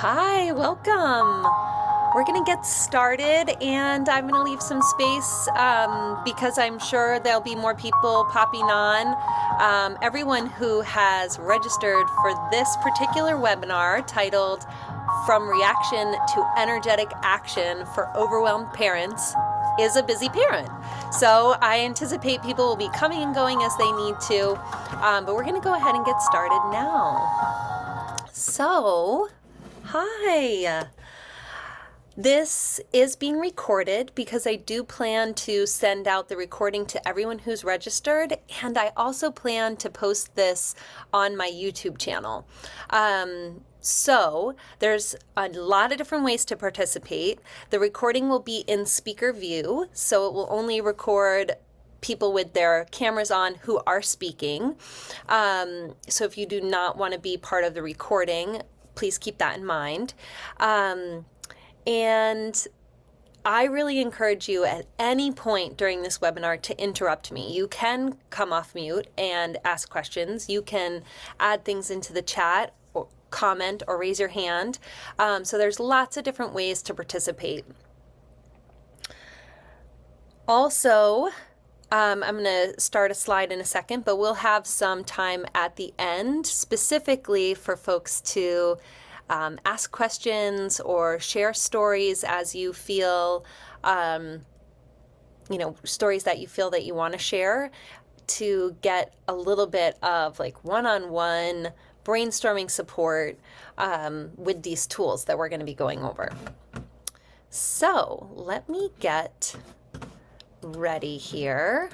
Hi, welcome. We're going to get started, and I'm going to leave some space because I'm sure there'll be more people popping on. Everyone who has registered for this particular webinar titled From Reaction to Energetic Action for Overwhelmed Parents is a busy parent. So I anticipate people will be coming and going as they need to, but we're going to go ahead and get started now. So, hi. This is being recorded because I do plan to send out the recording to everyone who's registered, and I also plan to post this on my YouTube channel. So there's a lot of different ways to participate. The recording will be in speaker view, so it will only record people with their cameras on who are speaking. So if you do not want to be part of the recording, please keep that in mind. And I really encourage you at any point during this webinar to interrupt me. You can come off mute and ask questions. You can add things into the chat, or comment, or raise your hand. So there's lots of different ways to participate. Also, I'm going to start a slide in a second, but we'll have some time at the end specifically for folks to ask questions or share stories as you feel, stories that you feel that you want to share, to get a little bit of like one-on-one brainstorming support with these tools that we're going to be going over. So let me get ready here.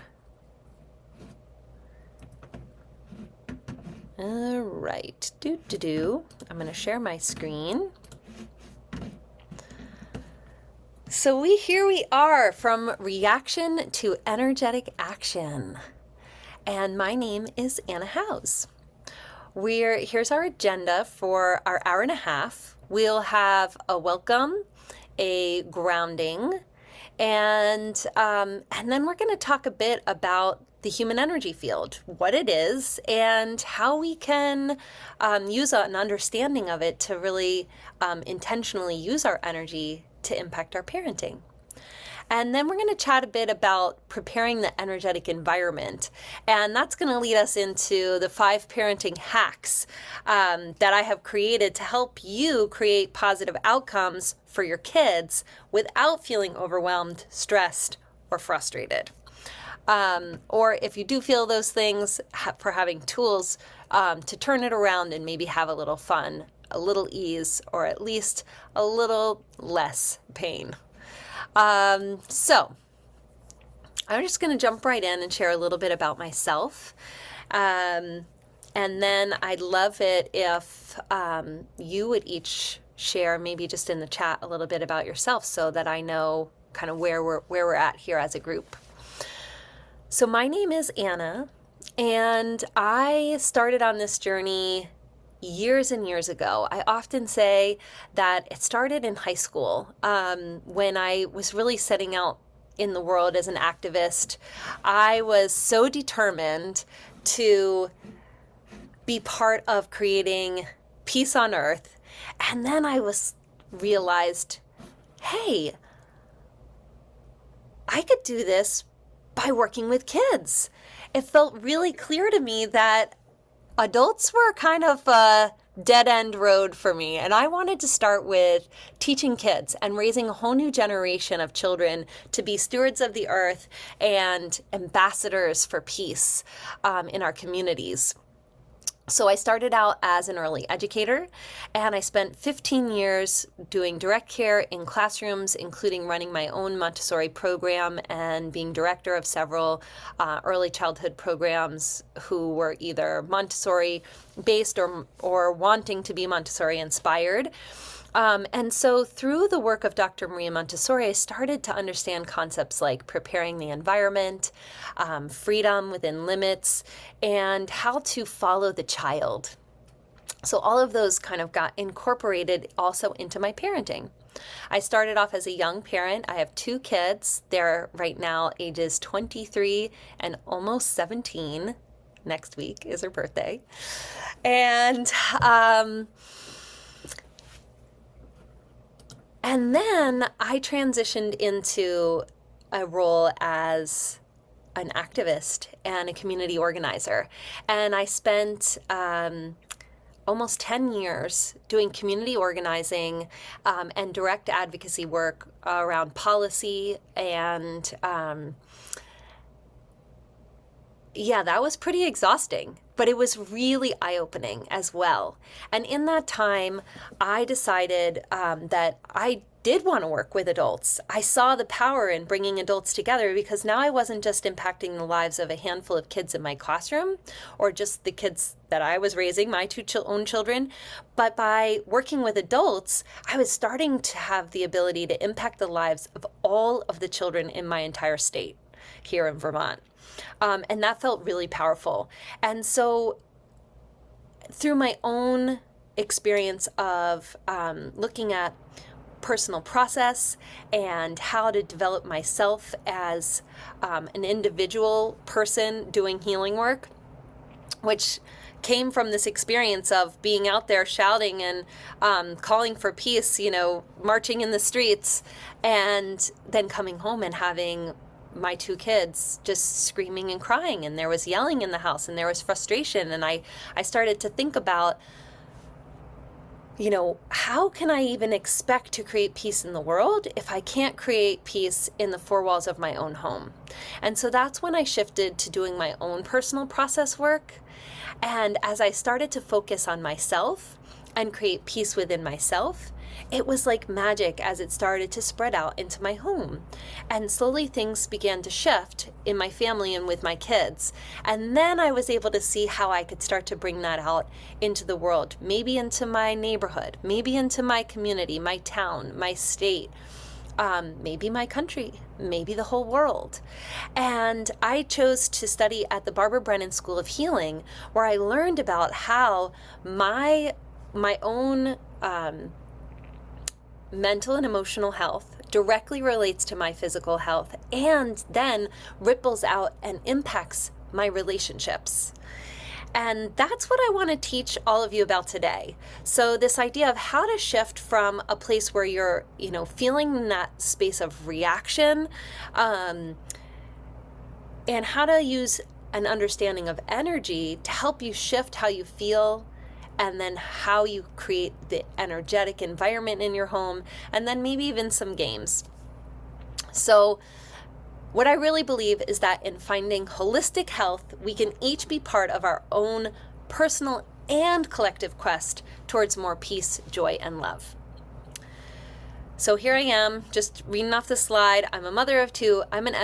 All right, I'm going to share my screen. So here we are, from reaction to energetic action. And my name is Anna House. Here's our agenda for our hour and a half. We'll have a welcome, a grounding, and then we're going to talk a bit about the human energy field, what it is, and how we can use an understanding of it to really intentionally use our energy to impact our parenting. And then we're going to chat a bit about preparing the energetic environment. And that's going to lead us into the 5 parenting hacks that I have created to help you create positive outcomes for your kids without feeling overwhelmed, stressed, or frustrated. Or if you do feel those things, for having tools to turn it around and maybe have a little fun, a little ease, or at least a little less pain. So I'm just going to jump right in and share a little bit about myself. And then I'd love it if you would each share, maybe just in the chat, a little bit about yourself so that I know kind of where we're at here as a group. So my name is Anna, and I started on this journey years and years ago. I often say that it started in high school when I was really setting out in the world as an activist. I was so determined to be part of creating peace on earth. And then I realized, hey, I could do this by working with kids. It felt really clear to me that adults were kind of a dead-end road for me, and I wanted to start with teaching kids and raising a whole new generation of children to be stewards of the earth and ambassadors for peace in our communities. So I started out as an early educator, and I spent 15 years doing direct care in classrooms, including running my own Montessori program and being director of several early childhood programs who were either Montessori based or wanting to be Montessori inspired. And so through the work of Dr. Maria Montessori, I started to understand concepts like preparing the environment, freedom within limits, and how to follow the child. So all of those kind of got incorporated also into my parenting. I started off as a young parent. I have 2 kids. They're right now ages 23 and almost 17. Next week is her birthday. And And then I transitioned into a role as an activist and a community organizer. And I spent almost 10 years doing community organizing and direct advocacy work around policy. And yeah, that was pretty exhausting, but it was really eye-opening as well. And in that time, I decided that I did want to work with adults. I saw the power in bringing adults together, because now I wasn't just impacting the lives of a handful of kids in my classroom or just the kids that I was raising, my own children, but by working with adults, I was starting to have the ability to impact the lives of all of the children in my entire state here in Vermont. And that felt really powerful. And so through my own experience of looking at personal process and how to develop myself as an individual person doing healing work, which came from this experience of being out there shouting and calling for peace, marching in the streets, and then coming home and having my two kids just screaming and crying, and there was yelling in the house, and there was frustration. And I started to think about, how can I even expect to create peace in the world if I can't create peace in the four walls of my own home? And so that's when I shifted to doing my own personal process work. And as I started to focus on myself and create peace within myself, it was like magic as it started to spread out into my home. And slowly things began to shift in my family and with my kids. And then I was able to see how I could start to bring that out into the world, maybe into my neighborhood, maybe into my community, my town, my state, maybe my country, maybe the whole world. And I chose to study at the Barbara Brennan School of Healing, where I learned about how my own mental and emotional health directly relates to my physical health, and then ripples out and impacts my relationships. And that's what I want to teach all of you about today. So this idea of how to shift from a place where you're, feeling in that space of reaction, and how to use an understanding of energy to help you shift how you feel, and then how you create the energetic environment in your home, and then maybe even some games. So what I really believe is that in finding holistic health, we can each be part of our own personal and collective quest towards more peace, joy, and love. So here I am, just reading off the slide. I'm a mother of two. I'm an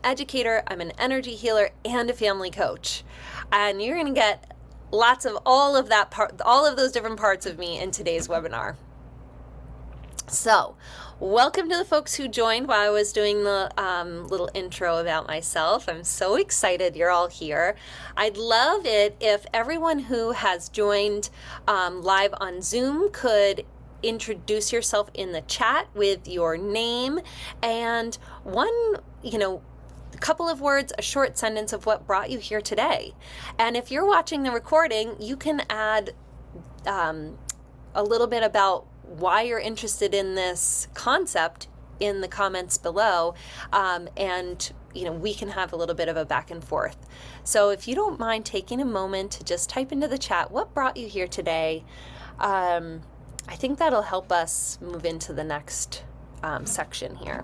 educator. I'm an energy healer and a family coach. And you're going to get lots of all of those different parts of me in today's webinar. So, welcome to the folks who joined while I was doing the little intro about myself. I'm so excited you're all here. I'd love it if everyone who has joined live on Zoom could introduce yourself in the chat with your name and one, couple of words, a short sentence of what brought you here today. And if you're watching the recording, you can add a little bit about why you're interested in this concept in the comments below, and we can have a little bit of a back and forth. So if you don't mind taking a moment to just type into the chat what brought you here today, I think that'll help us move into the next section here.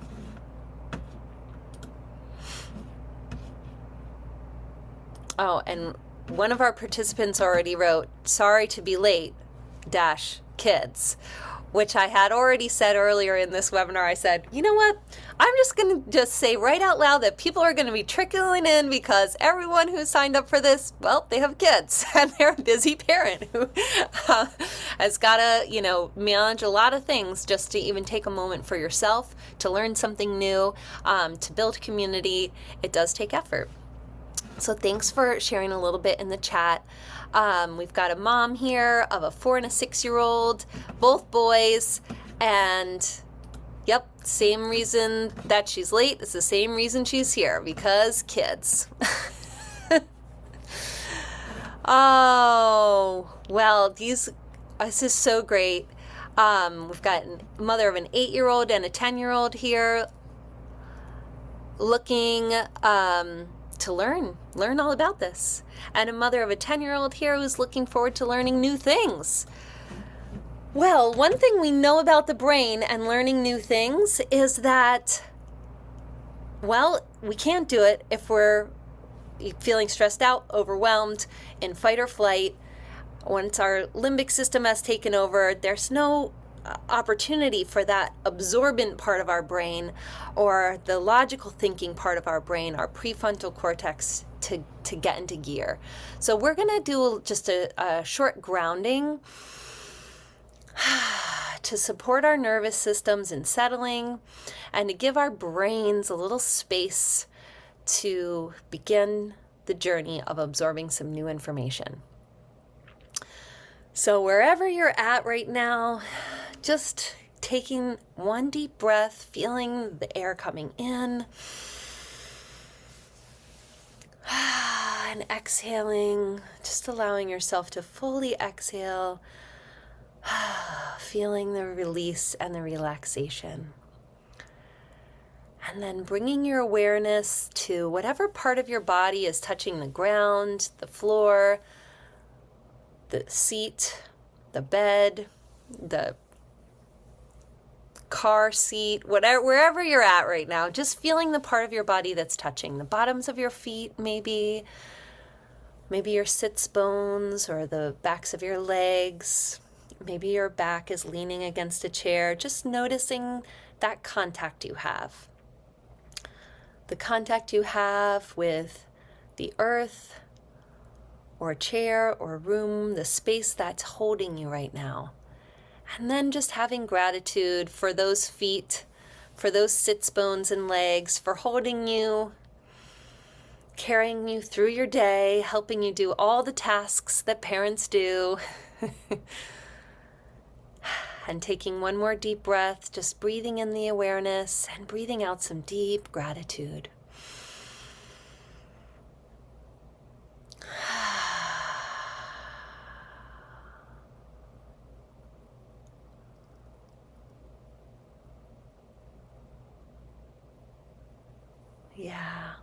Oh, and one of our participants already wrote, sorry to be late, kids, which I had already said earlier in this webinar. I said, you know what? I'm just going to say right out loud that people are going to be trickling in because everyone who signed up for this, well, they have kids and they're a busy parent who has got to, manage a lot of things just to even take a moment for yourself, to learn something new, to build community. It does take effort. So thanks for sharing a little bit in the chat. We've got a mom here of a 4 and a 6-year-old, both boys, and yep, same reason that she's late is the same reason she's here, because kids. Oh, well, this is so great. We've got a mother of an 8-year-old and a 10-year-old here looking to learn all about this. And a mother of a 10-year-old here who's looking forward to learning new things. Well, one thing we know about the brain and learning new things is that, well, we can't do it if we're feeling stressed out, overwhelmed, in fight or flight. Once our limbic system has taken over, there's no opportunity for that absorbent part of our brain or the logical thinking part of our brain, our prefrontal cortex, to get into gear. So we're going to do just a short grounding to support our nervous systems in settling and to give our brains a little space to begin the journey of absorbing some new information. So wherever you're at right now, just taking one deep breath, feeling the air coming in, and exhaling, just allowing yourself to fully exhale, feeling the release and the relaxation. And then bringing your awareness to whatever part of your body is touching the ground, the floor, the seat, the bed, the car seat, wherever you're at right now, just feeling the part of your body that's touching the bottoms of your feet, maybe your sits bones or the backs of your legs. Maybe your back is leaning against a chair, just noticing that contact you have. The contact you have with the earth or a chair or a room, the space that's holding you right now. And then just having gratitude for those feet, for those sits bones and legs, for holding you, carrying you through your day, helping you do all the tasks that parents do. And taking one more deep breath, just breathing in the awareness and breathing out some deep gratitude. Yeah,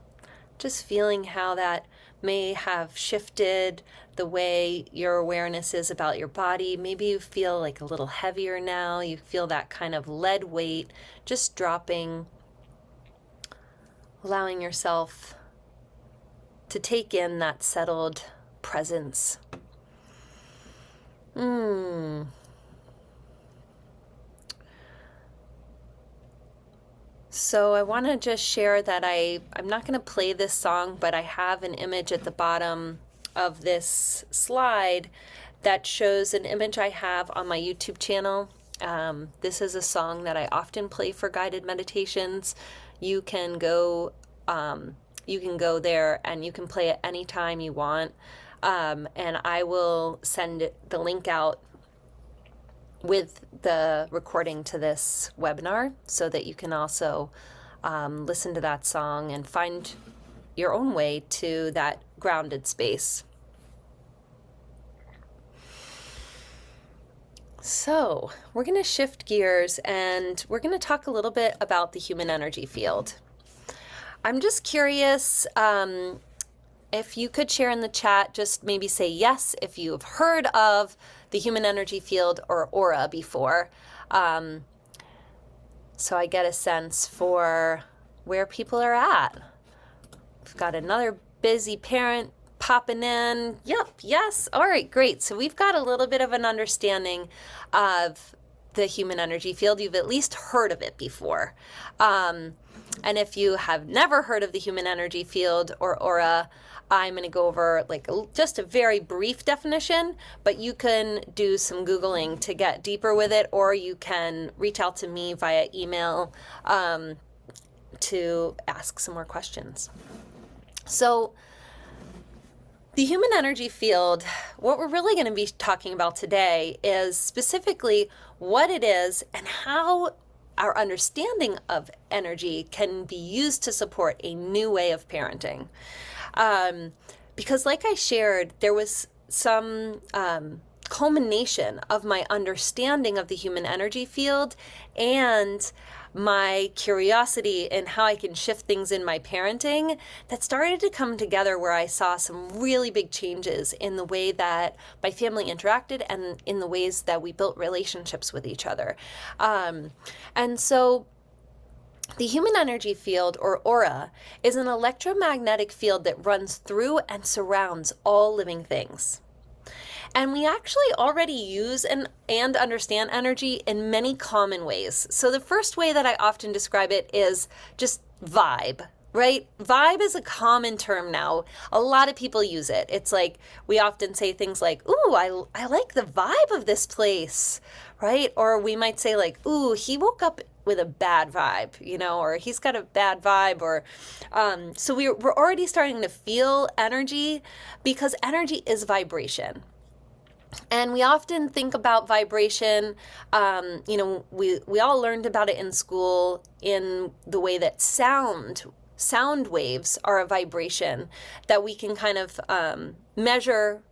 just feeling how that may have shifted the way your awareness is about your body. Maybe you feel like a little heavier now. You feel that kind of lead weight just dropping, allowing yourself to take in that settled presence. So I want to just share that I'm not going to play this song, but I have an image at the bottom of this slide that shows an image I have on my YouTube channel. This is a song that I often play for guided meditations. You can go there and you can play it anytime you want. And I will send the link out with the recording to this webinar so that you can also listen to that song and find your own way to that grounded space. So we're going to shift gears and we're going to talk a little bit about the human energy field. I'm just curious if you could share in the chat, just maybe say yes if you've heard of the human energy field or aura before. So I get a sense for where people are at. We've got another busy parent popping in. Yep, yes. All right, great. So we've got a little bit of an understanding of the human energy field. You've at least heard of it before. And if you have never heard of the human energy field or aura, I'm going to go over just a very brief definition, but you can do some Googling to get deeper with it, or you can reach out to me via email to ask some more questions. So the human energy field, what we're really going to be talking about today is specifically what it is and how our understanding of energy can be used to support a new way of parenting. Because like I shared, there was some culmination of my understanding of the human energy field and my curiosity in how I can shift things in my parenting that started to come together, where I saw some really big changes in the way that my family interacted and in the ways that we built relationships with each other. And so the human energy field, or aura, is an electromagnetic field that runs through and surrounds all living things. And we actually already use and understand energy in many common ways. So the first way that I often describe it is just vibe, right? Vibe is a common term now. A lot of people use it. It's like we often say things like, ooh, I like the vibe of this place, right? Or we might say like, ooh, he woke up with a bad vibe, or he's got a bad vibe, or so we're already starting to feel energy, because energy is vibration. And we often think about vibration, we all learned about it in school in the way that sound waves are a vibration that we can kind of measure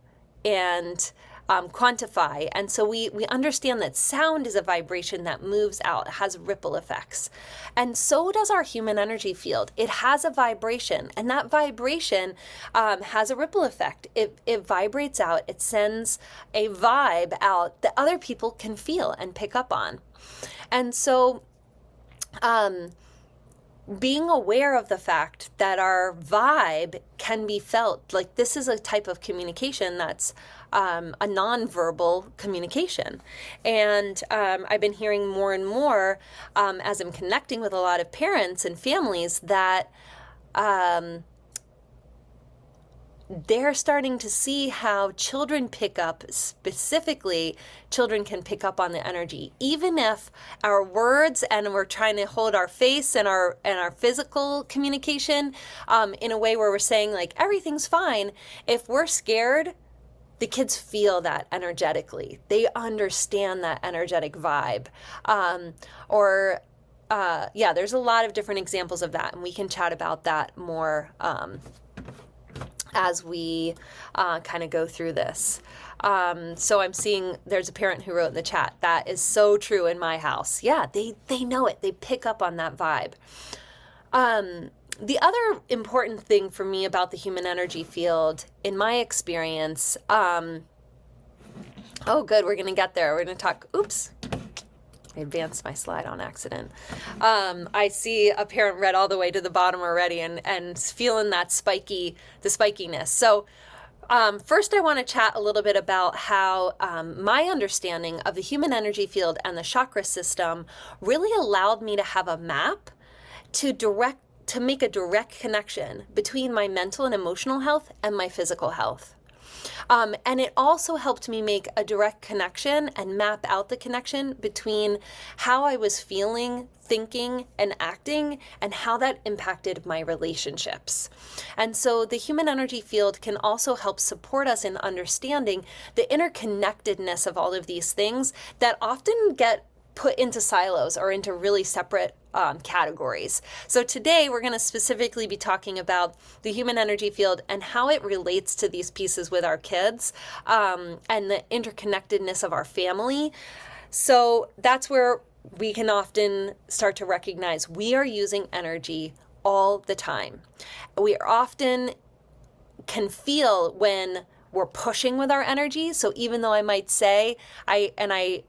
and quantify. And so we understand that sound is a vibration that moves out, has ripple effects. And so does our human energy field. It has a vibration, and that vibration has a ripple effect. It vibrates out, it sends a vibe out that other people can feel and pick up on. And so being aware of the fact that our vibe can be felt, like this is a type of communication that's a nonverbal communication. And I've been hearing more and more as I'm connecting with a lot of parents and families that they're starting to see how children pick up, specifically children can pick up on the energy, even if our words and we're trying to hold our face and our physical communication in a way where we're saying like everything's fine. If we're scared, the kids feel that energetically. They understand that energetic vibe. There's a lot of different examples of that, and we can chat about that more as we kind of go through this. So I'm seeing there's a parent who wrote in the chat, that is so true in my house. Yeah, they know it. They pick up on that vibe. The other important thing for me about the human energy field, in my experience, we're going to get there. We're going to talk, I advanced my slide on accident. I see a parent read all the way to the bottom already and feeling that the spikiness. So first I want to chat a little bit about how my understanding of the human energy field and the chakra system really allowed me to have a map to make a direct connection between my mental and emotional health and my physical health. And it also helped me make a direct connection and map out the connection between how I was feeling, thinking, and acting, and how that impacted my relationships. And so the human energy field can also help support us in understanding the interconnectedness of all of these things that often get put into silos or into really separate categories. So today we're going to specifically be talking about the human energy field and how it relates to these pieces with our kids and the interconnectedness of our family. So that's where we can often start to recognize we are using energy all the time. We often can feel when we're pushing with our energy. So even though I might say, I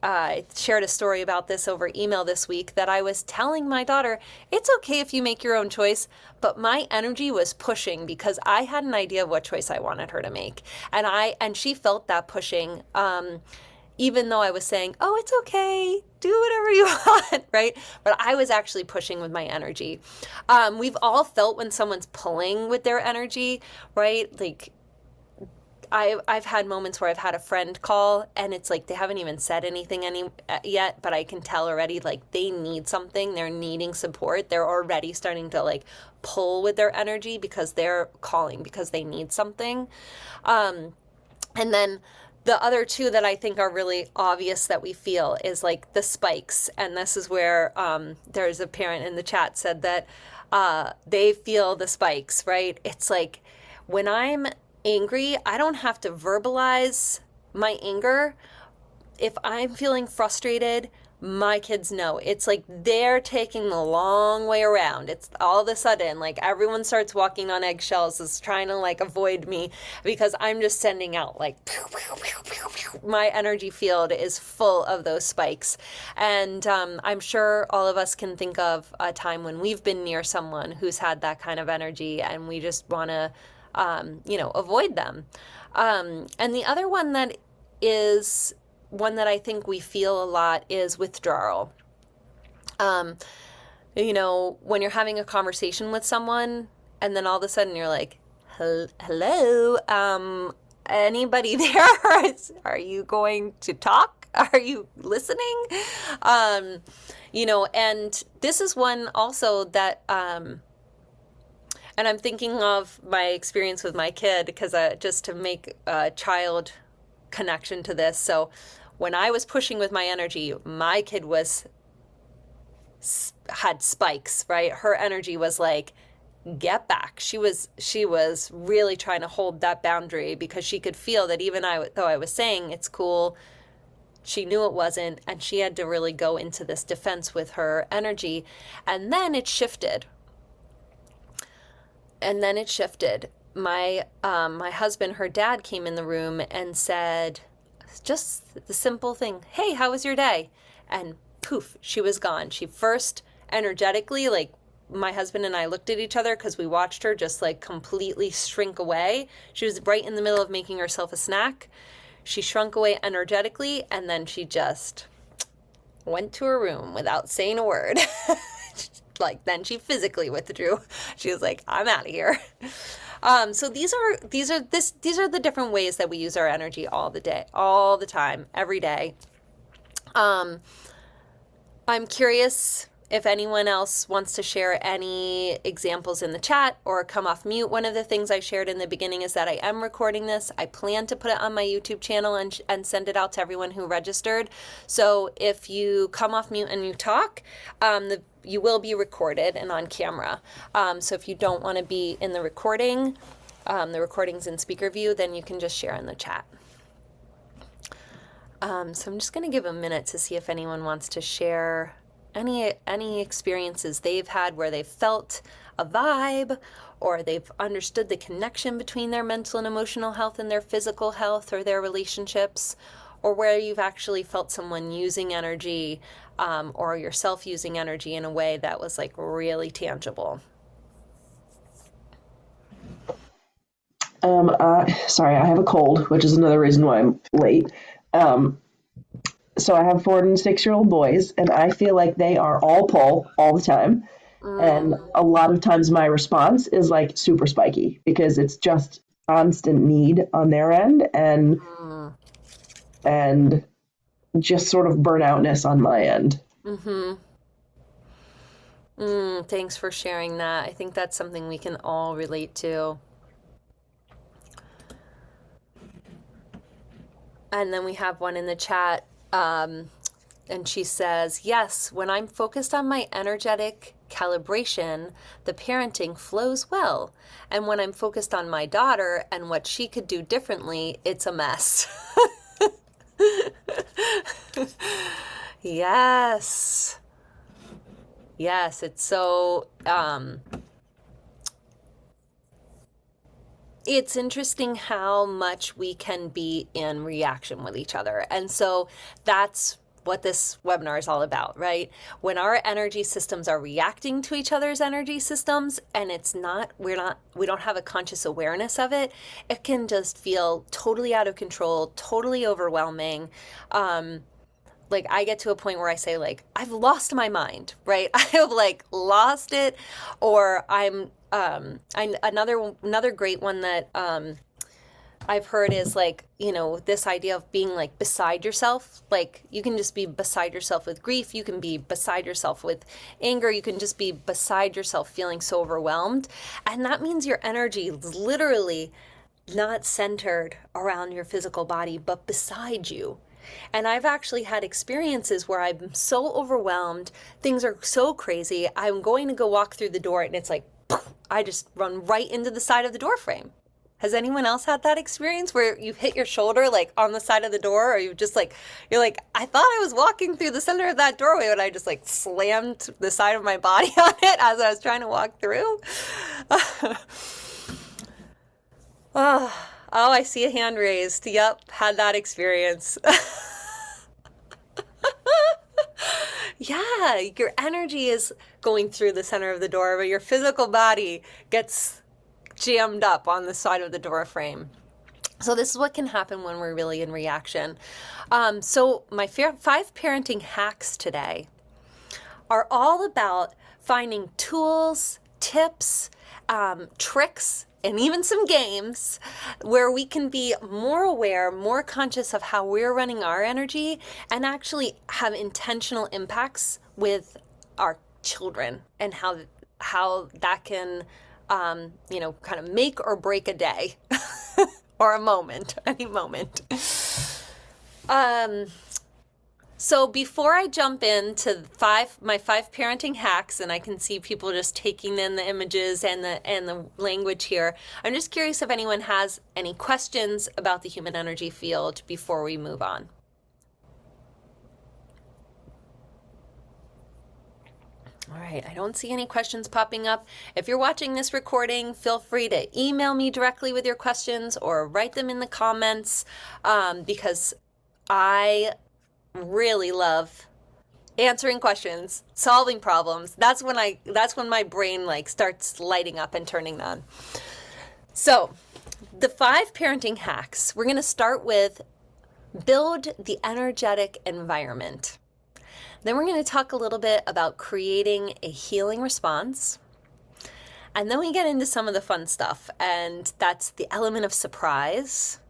shared a story about this over email this week, that I was telling my daughter, it's okay if you make your own choice, but my energy was pushing because I had an idea of what choice I wanted her to make. And she felt that pushing, even though I was saying, oh, it's okay, do whatever you want, right? But I was actually pushing with my energy. We've all felt when someone's pulling with their energy, right? Like, I've had moments where I've had a friend call and it's like they haven't even said anything yet, but I can tell already like they need something, they're needing support. They're already starting to like pull with their energy because they're calling because they need something. And then the other two that I think are really obvious that we feel is like the spikes. And this is where there's a parent in the chat said that they feel the spikes, right? It's like when I'm angry, I don't have to verbalize my anger, if I'm feeling frustrated, my kids know. It's like they're taking the long way around. It's all of a sudden like everyone starts walking on eggshells, is trying to like avoid me because I'm just sending out like my energy field is full of those spikes. And I'm sure all of us can think of a time when we've been near someone who's had that kind of energy and we just want to, avoid them. And the other one that is one that I think we feel a lot is withdrawal. When you're having a conversation with someone and then all of a sudden you're like, hello, anybody there? Are you going to talk? Are you listening? And this is one also that, and I'm thinking of my experience with my kid because just to make a child connection to this. So when I was pushing with my energy, my kid had spikes, right? Her energy was like, get back. She was really trying to hold that boundary because she could feel that even though I was saying it's cool, she knew it wasn't, and she had to really go into this defense with her energy. And then it shifted. My husband, her dad, came in the room and said just the simple thing, hey, how was your day? And poof, she was gone. She first energetically, like my husband and I looked at each other because we watched her just like completely shrink away. She was right in the middle of making herself a snack. She shrunk away energetically, and then she just went to her room without saying a word. Like then she physically withdrew. She was like, I'm out of here. So these are the different ways that we use our energy all the time, every day. I'm curious if anyone else wants to share any examples in the chat or come off mute. One of the things I shared in the beginning is that I am recording this. I plan to put it on my YouTube channel and send it out to everyone who registered. So if you come off mute and you talk, you will be recorded and on camera. So if you don't want to be in the recording's in speaker view, then you can just share in the chat. So I'm just going to give a minute to see if anyone wants to share any experiences they've had where they've felt a vibe or they've understood the connection between their mental and emotional health and their physical health or their relationships, or where you've actually felt someone using energy or yourself using energy in a way that was like really tangible. Sorry, I have a cold, which is another reason why I'm late. So I have 4 and 6-year-old boys, and I feel like they are all pull all the time. And a lot of times my response is like super spiky because it's just constant need on their end and just sort of burnoutness on my end. Thanks for sharing that. I think that's something we can all relate to. And then we have one in the chat, and she says, yes, when I'm focused on my energetic calibration, the parenting flows well. And when I'm focused on my daughter and what she could do differently, it's a mess. Yes. Yes, it's so, it's interesting how much we can be in reaction with each other. And so that's what this webinar is all about, right? When our energy systems are reacting to each other's energy systems and we don't have a conscious awareness of it, it can just feel totally out of control, totally overwhelming. Like I get to a point where I say like, I've lost my mind, right? I have like lost it, or another great one that I've heard is like, this idea of being like beside yourself. Like you can just be beside yourself with grief. You can be beside yourself with anger. You can just be beside yourself feeling so overwhelmed. And that means your energy is literally not centered around your physical body, but beside you. And I've actually had experiences where I'm so overwhelmed, things are so crazy, I'm going to go walk through the door and it's like, poof, I just run right into the side of the door frame. Has anyone else had that experience where you hit your shoulder like on the side of the door, or you just like, you're like, I thought I was walking through the center of that doorway, but I just like slammed the side of my body on it as I was trying to walk through? Oh, I see a hand raised. Yep, had that experience. Yeah, your energy is going through the center of the door, but your physical body gets jammed up on the side of the door frame. So this is what can happen when we're really in reaction. So my 5 parenting hacks today are all about finding tools, tips, tricks, and even some games where we can be more aware, more conscious of how we're running our energy and actually have intentional impacts with our children, and how that can, kind of make or break a day or a moment, any moment. So before I jump into my 5 parenting hacks, and I can see people just taking in the images and the language here, I'm just curious if anyone has any questions about the human energy field before we move on. All right, I don't see any questions popping up. If you're watching this recording, feel free to email me directly with your questions or write them in the comments, because I really love answering questions, solving problems. That's when my brain like starts lighting up and turning on. So, the 5 parenting hacks. We're going to start with build the energetic environment. Then we're going to talk a little bit about creating a healing response. And then we get into some of the fun stuff, and that's the element of surprise,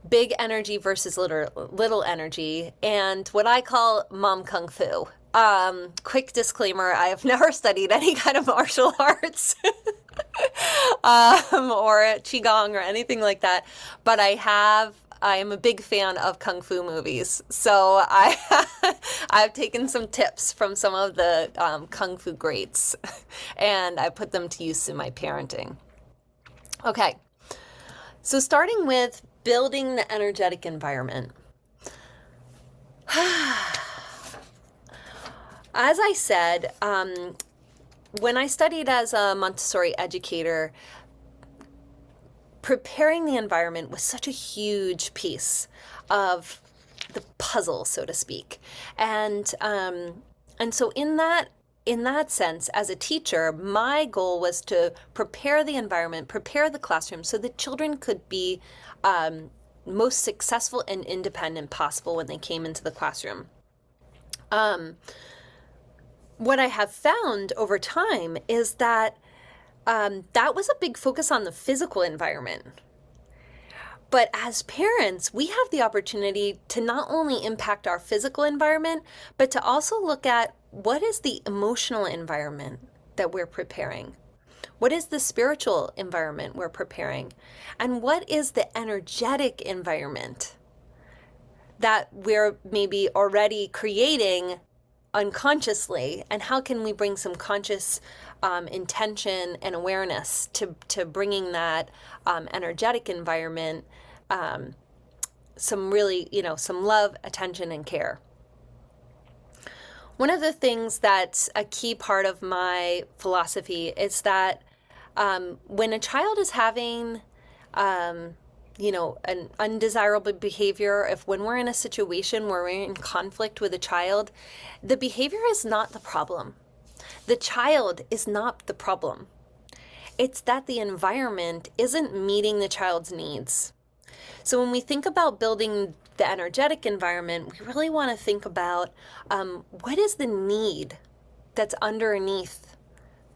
big energy versus little energy, and what I call mom kung fu. Quick disclaimer, I have never studied any kind of martial arts or qigong or anything like that, but I am a big fan of kung fu movies. So I've taken some tips from some of the kung fu greats, and I put them to use in my parenting. Okay, so starting with building the energetic environment. As I said, when I studied as a Montessori educator, preparing the environment was such a huge piece of the puzzle, so to speak. And so in that sense, as a teacher, my goal was to prepare the environment, prepare the classroom so that children could be most successful and independent possible when they came into the classroom. What I have found over time is that that was a big focus on the physical environment. But as parents, we have the opportunity to not only impact our physical environment, but to also look at what is the emotional environment that we're preparing? What is the spiritual environment we're preparing? And what is the energetic environment that we're maybe already creating unconsciously? And how can we bring some conscious intention and awareness to bringing that energetic environment some really, some love, attention, and care? One of the things that's a key part of my philosophy is that when a child is having, an undesirable behavior, when we're in a situation where we're in conflict with a child, the behavior is not the problem. The child is not the problem. It's that the environment isn't meeting the child's needs. So when we think about building the energetic environment, we really want to think about what is the need that's underneath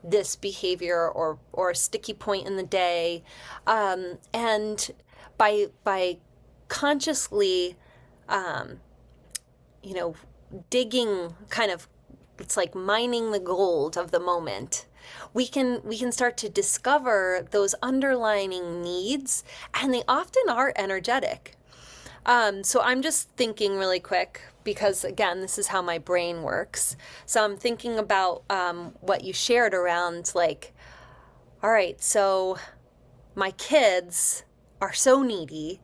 this behavior or sticky point in the day, and by consciously, digging, kind of, it's like mining the gold of the moment. We can start to discover those underlying needs, and they often are energetic. So I'm just thinking really quick, because again, this is how my brain works. So I'm thinking about what you shared around, like, all right, so my kids are so needy,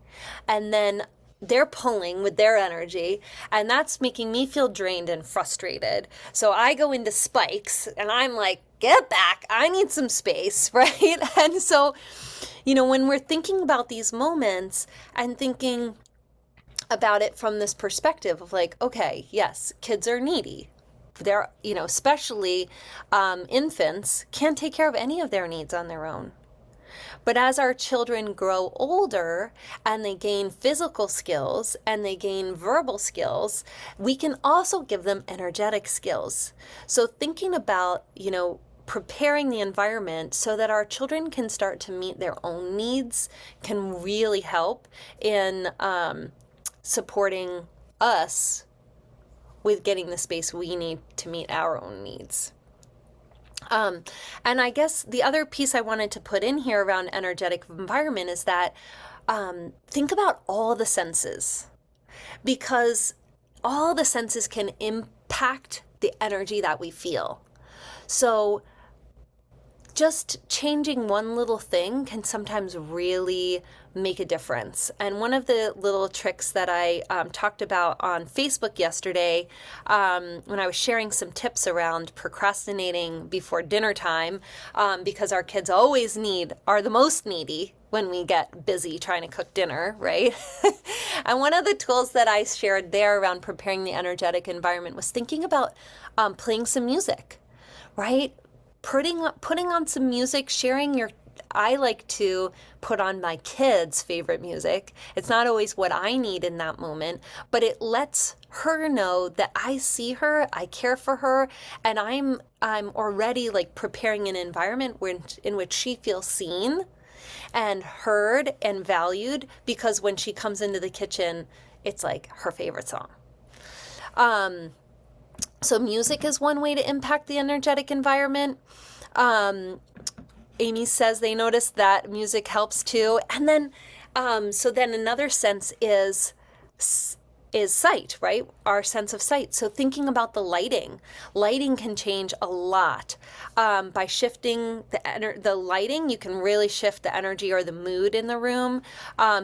and then they're pulling with their energy, and that's making me feel drained and frustrated. So I go into spikes and I'm like, get back, I need some space, right? And so, when we're thinking about these moments and thinking about it from this perspective of like, okay, yes, kids are needy. They're, especially infants can't take care of any of their needs on their own. But as our children grow older and they gain physical skills and they gain verbal skills, we can also give them energetic skills. So thinking about, preparing the environment so that our children can start to meet their own needs can really help in supporting us with getting the space we need to meet our own needs. And I guess the other piece I wanted to put in here around energetic environment is that think about all the senses, because all the senses can impact the energy that we feel. So just changing one little thing can sometimes really make a difference. And one of the little tricks that I talked about on Facebook yesterday, when I was sharing some tips around procrastinating before dinner time, because our kids always are the most needy when we get busy trying to cook dinner, right? And one of the tools that I shared there around preparing the energetic environment was thinking about playing some music, right? Putting on some music, I like to put on my kids' favorite music. It's not always what I need in that moment, but it lets her know that I see her, I care for her, and I'm already like preparing an environment in which she feels seen and heard and valued, because when she comes into the kitchen, it's like her favorite song. So music is one way to impact the energetic environment. Amy says they notice that music helps too. And then, so then another sense is sight, right? Our sense of sight. So thinking about the lighting. Lighting can change a lot. By shifting the lighting, you can really shift the energy or the mood in the room.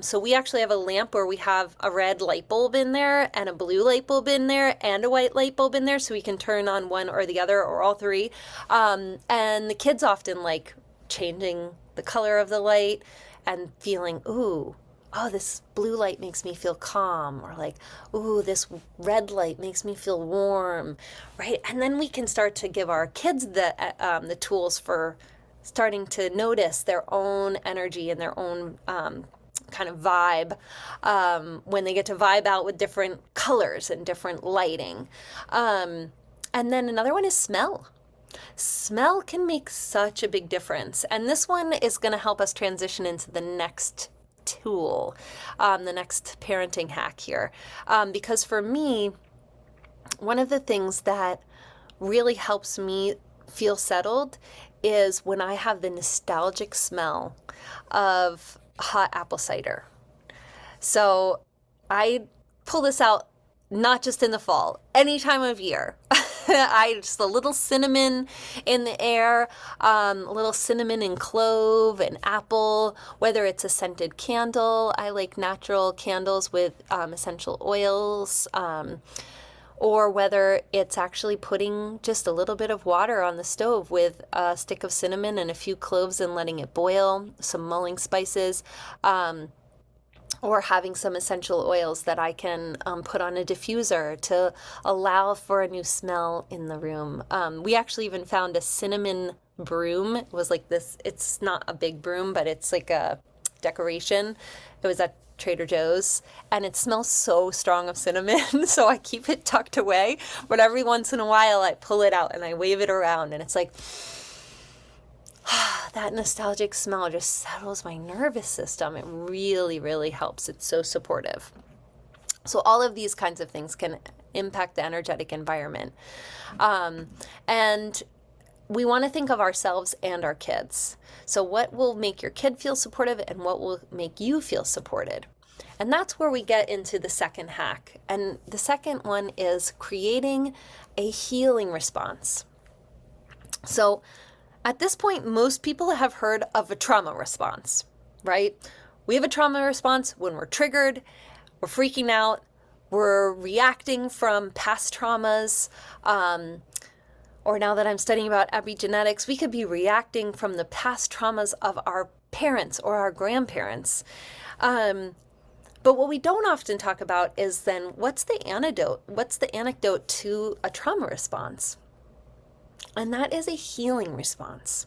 So we actually have a lamp where we have a red light bulb in there and a blue light bulb in there and a white light bulb in there, so we can turn on one or the other or all three. And the kids often like changing the color of the light and feeling, ooh, oh, this blue light makes me feel calm, or like, ooh, this red light makes me feel warm, right? And then we can start to give our kids the tools for starting to notice their own energy and their own kind of vibe when they get to vibe out with different colors and different lighting. And then another one is smell. Smell can make such a big difference. And this one is going to help us transition into the next tool, the next parenting hack here. Because for me, one of the things that really helps me feel settled is when I have the nostalgic smell of hot apple cider. So I pull this out not just in the fall, any time of year. Just a little cinnamon in the air, a little cinnamon and clove and apple, whether it's a scented candle. I like natural candles with essential oils, or whether it's actually putting just a little bit of water on the stove with a stick of cinnamon and a few cloves and letting it boil, some mulling spices. Or having some essential oils that I can put on a diffuser to allow for a new smell in the room. We actually even found a cinnamon broom. It was like this, it's not a big broom, but it's like a decoration. It was at Trader Joe's, and it smells so strong of cinnamon, so I keep it tucked away. But every once in a while I pull it out and I wave it around, and it's like, that nostalgic smell just settles my nervous system. It really, really helps. It's so supportive. So all of these kinds of things can impact the energetic environment. And we want to think of ourselves and our kids. So what will make your kid feel supportive and what will make you feel supported? And that's where we get into the second hack. And the second one is creating a healing response. So at this point, most people have heard of a trauma response, right? We have a trauma response when we're triggered, we're freaking out, we're reacting from past traumas. Or now that I'm studying about epigenetics, we could be reacting from the past traumas of our parents or our grandparents. But what we don't often talk about is then what's the antidote? What's the antidote to a trauma response? And that is a healing response.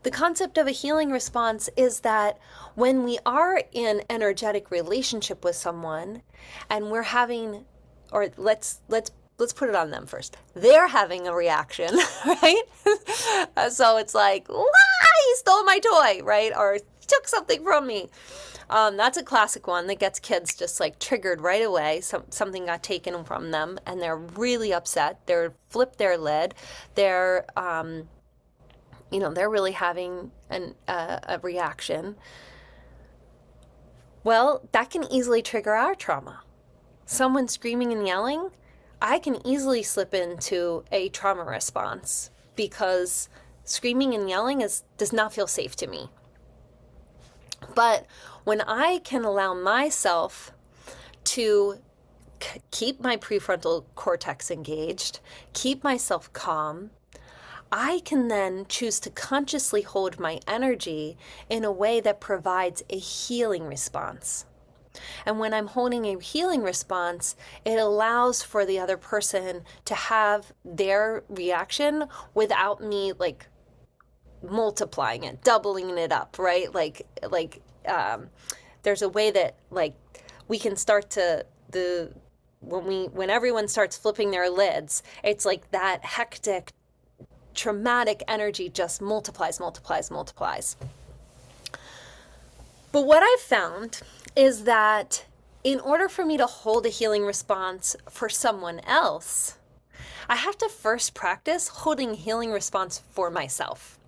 The concept of a healing response is that when we are in energetic relationship with someone and we're having, or let's put it on them first. They're having a reaction, right? So it's like, he stole my toy, right? Or took something from me. That's a classic one that gets kids just like triggered right away. Something got taken from them and they're really upset. They're flipped their lid. They're, they're really having a reaction. Well, that can easily trigger our trauma. Someone screaming and yelling, I can easily slip into a trauma response because screaming and yelling does not feel safe to me. But when I can allow myself to keep my prefrontal cortex engaged, keep myself calm, I can then choose to consciously hold my energy in a way that provides a healing response. And when I'm holding a healing response, it allows for the other person to have their reaction without me like multiplying it, doubling it up, right? There's a way that like we can start to when everyone starts flipping their lids, it's like that hectic, traumatic energy just multiplies. But what I've found is that in order for me to hold a healing response for someone else, I have to first practice holding a healing response for myself.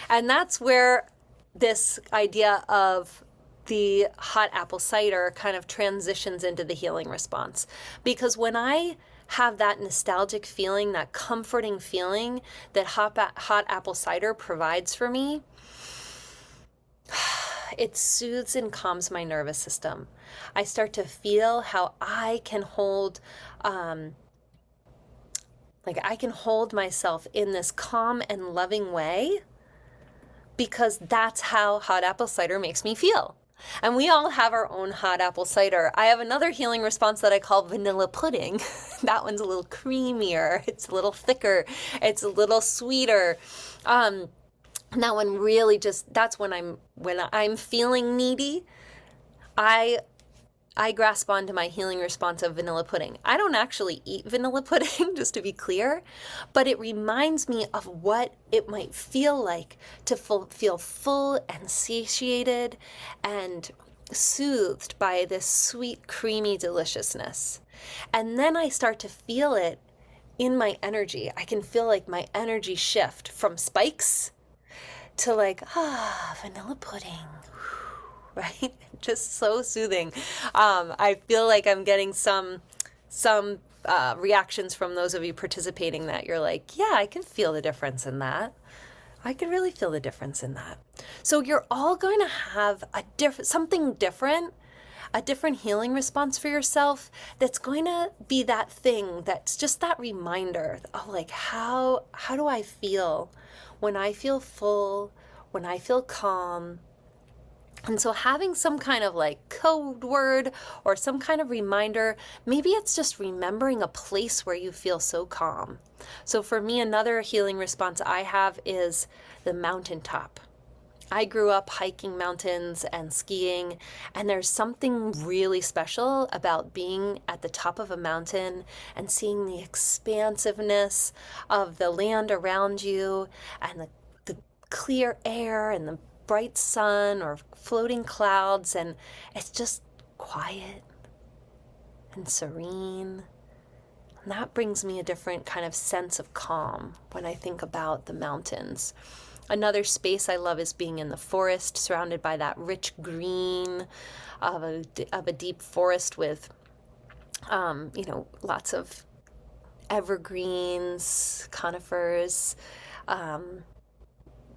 And that's where this idea of the hot apple cider kind of transitions into the healing response. Because when I have that nostalgic feeling, that comforting feeling that hot apple cider provides for me, it soothes and calms my nervous system. I start to feel how I can hold, I can hold myself in this calm and loving way because that's how hot apple cider makes me feel. And we all have our own hot apple cider. I have another healing response that I call vanilla pudding. That one's a little creamier. It's a little thicker. It's a little sweeter. And that one really that's when I'm feeling needy, I grasp onto my healing response of vanilla pudding. I don't actually eat vanilla pudding, just to be clear, but it reminds me of what it might feel like to feel full and satiated and soothed by this sweet, creamy deliciousness. And then I start to feel it in my energy. I can feel like my energy shift from spikes to like, vanilla pudding. Right? Just so soothing. I feel like I'm getting some reactions from those of you participating that you're like, yeah, I can feel the difference in that. I can really feel the difference in that. So you're all going to have something different, a different healing response for yourself that's going to be that thing that's just that reminder of like, how do I feel when I feel full, when I feel calm? And so having some kind of like code word or some kind of reminder, maybe it's just remembering a place where you feel so calm. So for me, another healing response I have is the mountaintop. I grew up hiking mountains and skiing, and there's something really special about being at the top of a mountain and seeing the expansiveness of the land around you and the clear air and the bright sun or floating clouds, and it's just quiet and serene. And that brings me a different kind of sense of calm when I think about the mountains. Another space I love is being in the forest, surrounded by that rich green of a deep forest with, lots of evergreens, conifers.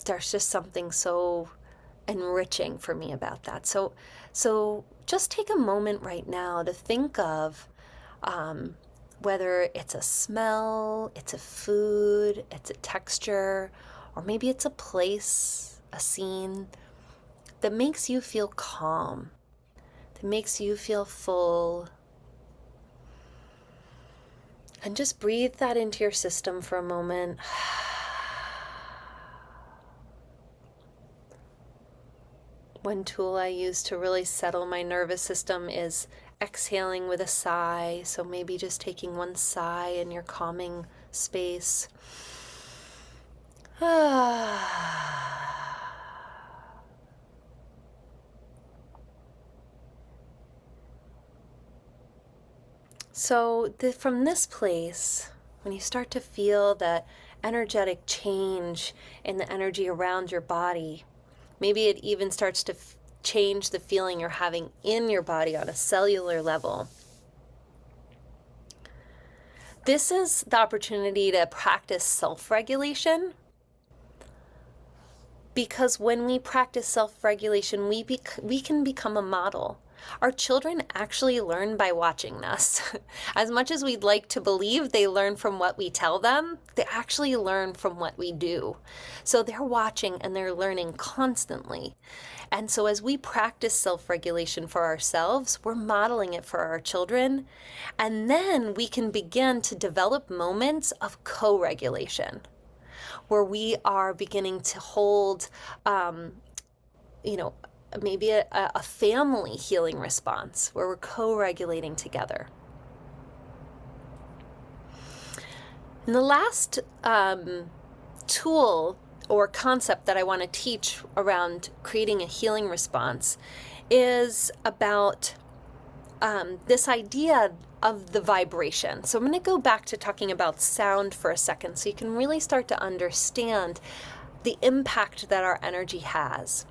There's just something so enriching for me about that. So just take a moment right now to think of whether it's a smell, it's a food, it's a texture, or maybe it's a place, a scene that makes you feel calm, that makes you feel full. And just breathe that into your system for a moment. One tool I use to really settle my nervous system is exhaling with a sigh. So maybe just taking one sigh in your calming space. So from this place, when you start to feel that energetic change in the energy around your body, maybe it even starts to change the feeling you're having in your body on a cellular level. This is the opportunity to practice self-regulation, because when we practice self-regulation, we can become a model. Our children actually learn by watching us. As much as we'd like to believe they learn from what we tell them, they actually learn from what we do. So they're watching and they're learning constantly. And so as we practice self-regulation for ourselves, we're modeling it for our children. And then we can begin to develop moments of co-regulation, where we are beginning to hold, maybe a family healing response where we're co-regulating together. And the last tool or concept that I want to teach around creating a healing response is about this idea of the vibration. So I'm going to go back to talking about sound for a second so you can really start to understand the impact that our energy has.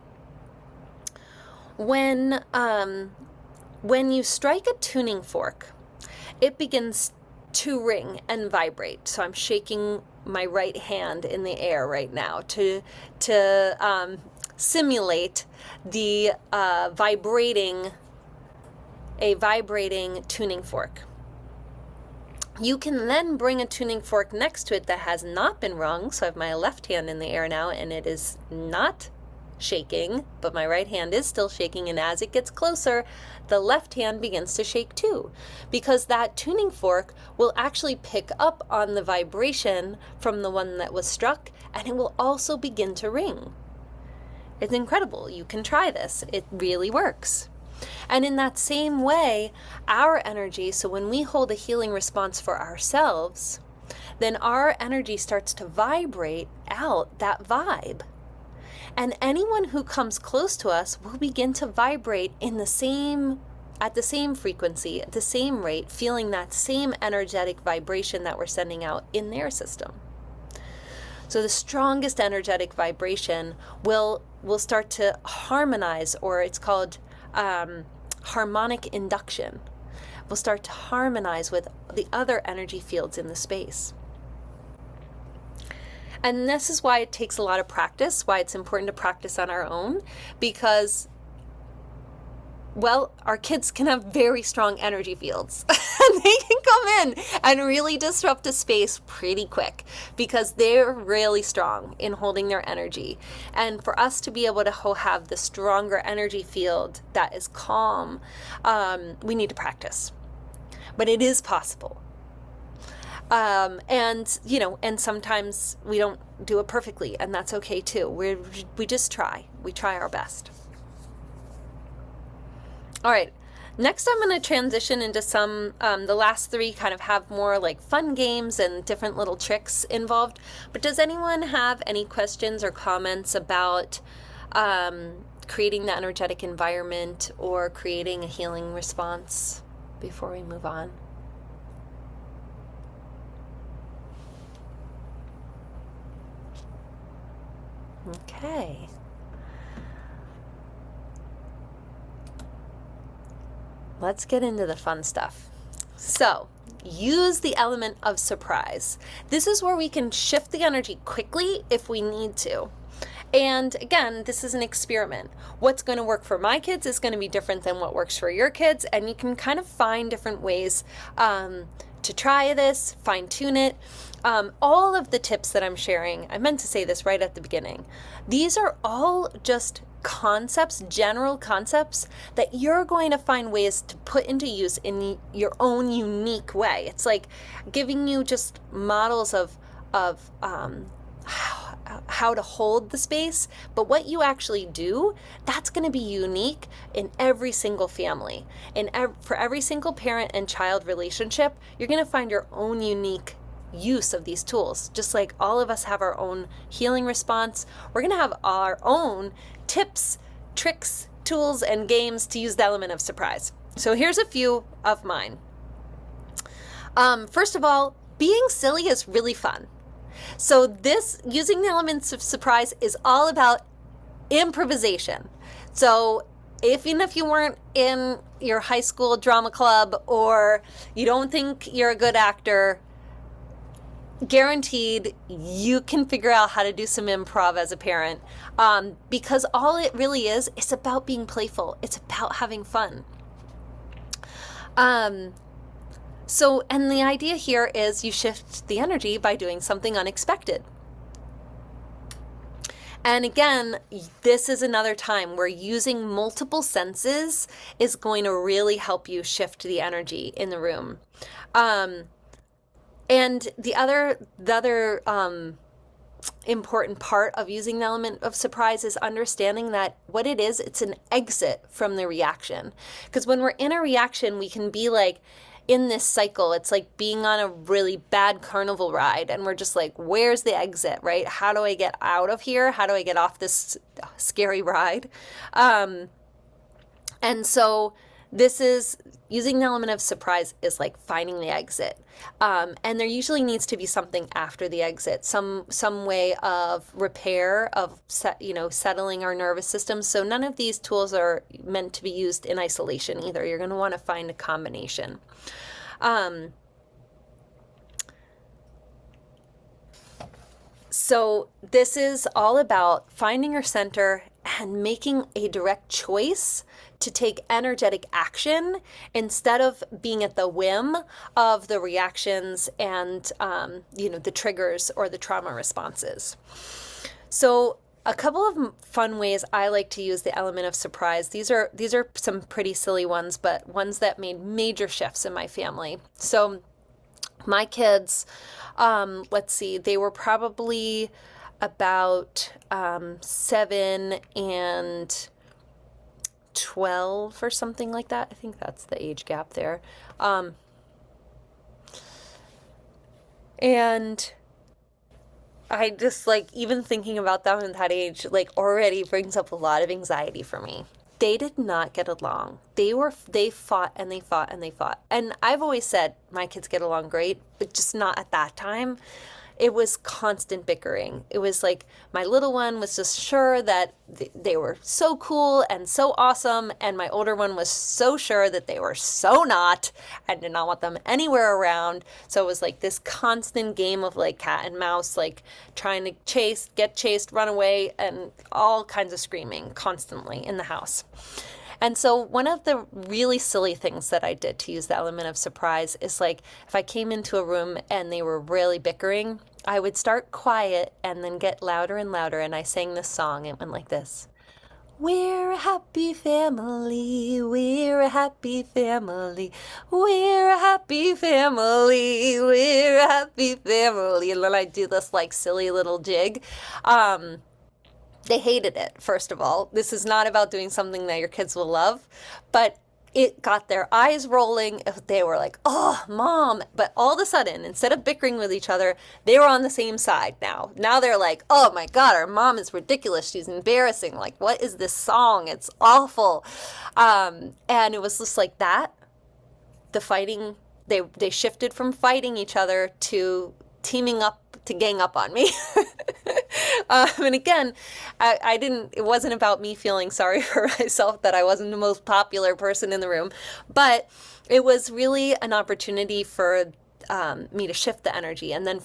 When you strike a tuning fork, it begins to ring and vibrate. So I'm shaking my right hand in the air right now to simulate the vibrating tuning fork. You can then bring a tuning fork next to it that has not been rung. So I have my left hand in the air now, and it is not shaking, but my right hand is still shaking, and as it gets closer, the left hand begins to shake too, because that tuning fork will actually pick up on the vibration from the one that was struck, and it will also begin to ring. It's incredible. You can try this. It really works. And in that same way, our energy, so when we hold a healing response for ourselves, then our energy starts to vibrate out that vibe. And anyone who comes close to us will begin to vibrate at the same frequency, at the same rate, feeling that same energetic vibration that we're sending out in their system. So the strongest energetic vibration will start to harmonize, or it's called harmonic induction. Will start to harmonize with the other energy fields in the space. And this is why it takes a lot of practice, why it's important to practice on our own, because, well, our kids can have very strong energy fields. They can come in and really disrupt a space pretty quick because they're really strong in holding their energy. And for us to be able to have the stronger energy field that is calm, we need to practice. But it is possible. And sometimes we don't do it perfectly, and that's okay too. We just try. We try our best. All right. Next, I'm going to transition into the last three kind of have more like fun games and different little tricks involved. But does anyone have any questions or comments about creating the energetic environment or creating a healing response before we move on? Okay. Let's get into the fun stuff. So, use the element of surprise. This is where we can shift the energy quickly if we need to. And again, this is an experiment. What's going to work for my kids is going to be different than what works for your kids, and you can kind of find different ways to try this, fine tune it. All of the tips that I'm sharing, I meant to say this right at the beginning, these are all just concepts, general concepts that you're going to find ways to put into use in your own unique way. It's like giving you just models of how to hold the space, but what you actually do, that's going to be unique in every single family. And for every single parent and child relationship, you're going to find your own unique use of these tools. Just like all of us have our own healing response, we're going to have our own tips, tricks, tools, and games to use the element of surprise. So here's a few of mine. First of all, being silly is really fun. So this, using the elements of surprise, is all about improvisation. So even if you weren't in your high school drama club or you don't think you're a good actor, guaranteed you can figure out how to do some improv as a parent, because all it really is about being playful. It's about having fun. So, and the idea here is you shift the energy by doing something unexpected. And again, this is another time where using multiple senses is going to really help you shift the energy in the room. And the other important part of using the element of surprise is understanding that what it is, it's an exit from the reaction. Because when we're in a reaction, we can be like, in this cycle, it's like being on a really bad carnival ride and we're just like, where's the exit, right? How do I get out of here? How do I get off this scary ride? And so this is using the element of surprise is like finding the exit. And there usually needs to be something after the exit, some way of repair, of settling our nervous system. So none of these tools are meant to be used in isolation either. You're going to want to find a combination. So this is all about finding your center and making a direct choice to take energetic action instead of being at the whim of the reactions and the triggers or the trauma responses. So a couple of fun ways I like to use the element of surprise. These are some pretty silly ones, but ones that made major shifts in my family. So my kids, let's see, they were probably about 7 and 12 or something like that. I think that's the age gap there. And I just like, even thinking about them at that age, like already brings up a lot of anxiety for me. They did not get along. They fought and they fought and they fought. And I've always said my kids get along great, but just not at that time. It was constant bickering. It was like my little one was just sure that they were so cool and so awesome, and my older one was so sure that they were so not and did not want them anywhere around. So it was like this constant game of like cat and mouse, like trying to get chased, run away, and all kinds of screaming constantly in the house. And so one of the really silly things that I did to use the element of surprise is like if I came into a room and they were really bickering, I would start quiet and then get louder and louder. And I sang this song. It went like this. We're a happy family, we're a happy family, we're a happy family, we're a happy family. And then I do this like silly little jig. They hated it, first of all. This is not about doing something that your kids will love, but it got their eyes rolling. They were like, oh, Mom. But all of a sudden, instead of bickering with each other, they were on the same side now. Now they're like, oh my God, our mom is ridiculous. She's embarrassing. Like, what is this song? It's awful. And it was just like that. The fighting, they shifted from fighting each other to teaming up to gang up on me. And again, it wasn't about me feeling sorry for myself that I wasn't the most popular person in the room, but it was really an opportunity for me to shift the energy. And then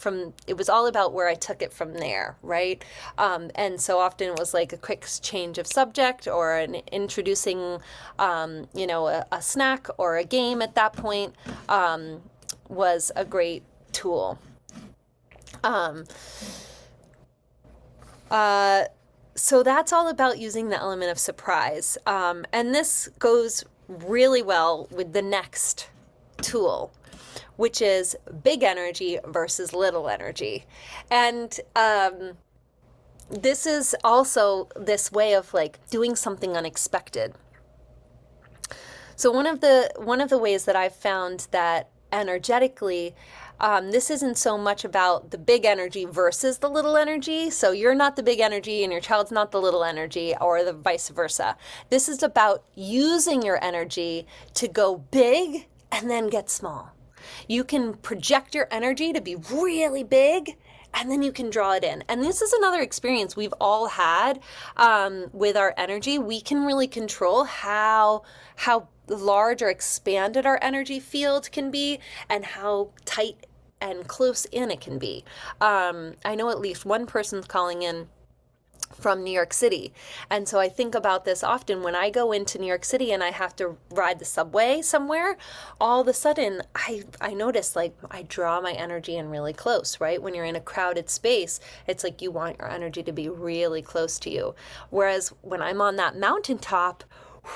it was all about where I took it from there, right? And so often it was like a quick change of subject or an introducing, a snack or a game at that point was a great tool. So that's all about using the element of surprise. And this goes really well with the next tool, which is big energy versus little energy. And this is also this way of like doing something unexpected. So one of the ways that I've found that energetically, this isn't so much about the big energy versus the little energy. So you're not the big energy and your child's not the little energy, or the vice versa. This is about using your energy to go big and then get small. You can project your energy to be really big, and then you can draw it in. And this is another experience we've all had with our energy. We can really control how large or expanded our energy field can be and how tight and close in it can be. I know at least one person's calling in from New York City. And so I think about this often when I go into New York City and I have to ride the subway somewhere. All of a sudden I notice like I draw my energy in really close, right? When you're in a crowded space, it's like you want your energy to be really close to you. Whereas when I'm on that mountaintop,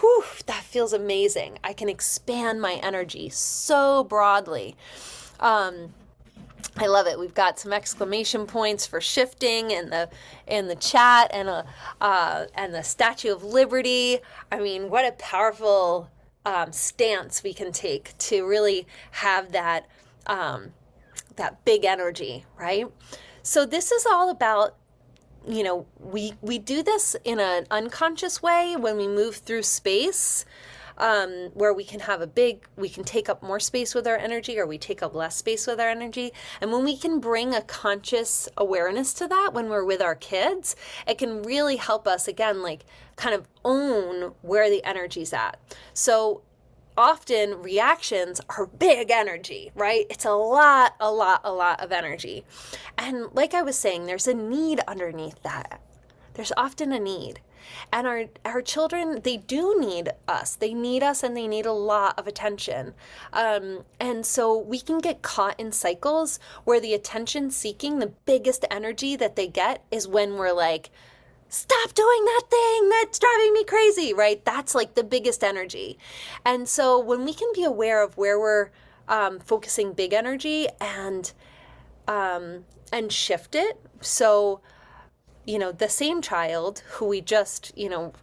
whew, that feels amazing. I can expand my energy so broadly. I love it. We've got some exclamation points for shifting in the chat, and the Statue of Liberty. I mean, what a powerful stance we can take to really have that big energy, right? So this is all about, we do this in an unconscious way when we move through space. Where we can take up more space with our energy, or we take up less space with our energy. And when we can bring a conscious awareness to that when we're with our kids, it can really help us, again, like kind of own where the energy's at. So often reactions are big energy, right? It's a lot of energy. And like I was saying, there's a need underneath that. There's often a need. And our children, they do need us. They need us, and they need a lot of attention. And so we can get caught in cycles where the attention seeking, the biggest energy that they get is when we're like, stop doing that thing that's driving me crazy, right? That's like the biggest energy. And so when we can be aware of where we're focusing big energy and shift it. So the same child who we just,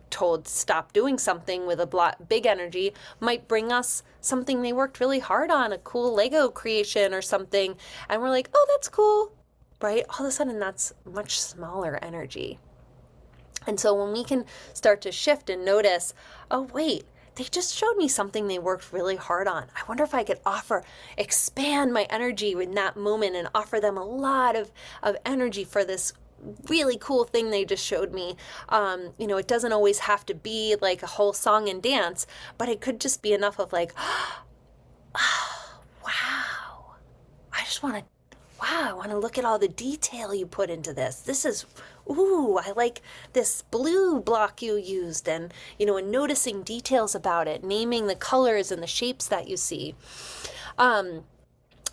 told stop doing something with a big energy might bring us something they worked really hard on, a cool Lego creation or something. And we're like, oh, that's cool, right? All of a sudden, that's much smaller energy. And so when we can start to shift and notice, oh, wait, they just showed me something they worked really hard on. I wonder if I could expand my energy in that moment and offer them a lot of energy for this really cool thing they just showed me. It doesn't always have to be like a whole song and dance, but it could just be enough of like, oh, wow, I want to look at all the detail you put into this. This is, ooh, I like this blue block you used, and, and noticing details about it, naming the colors and the shapes that you see.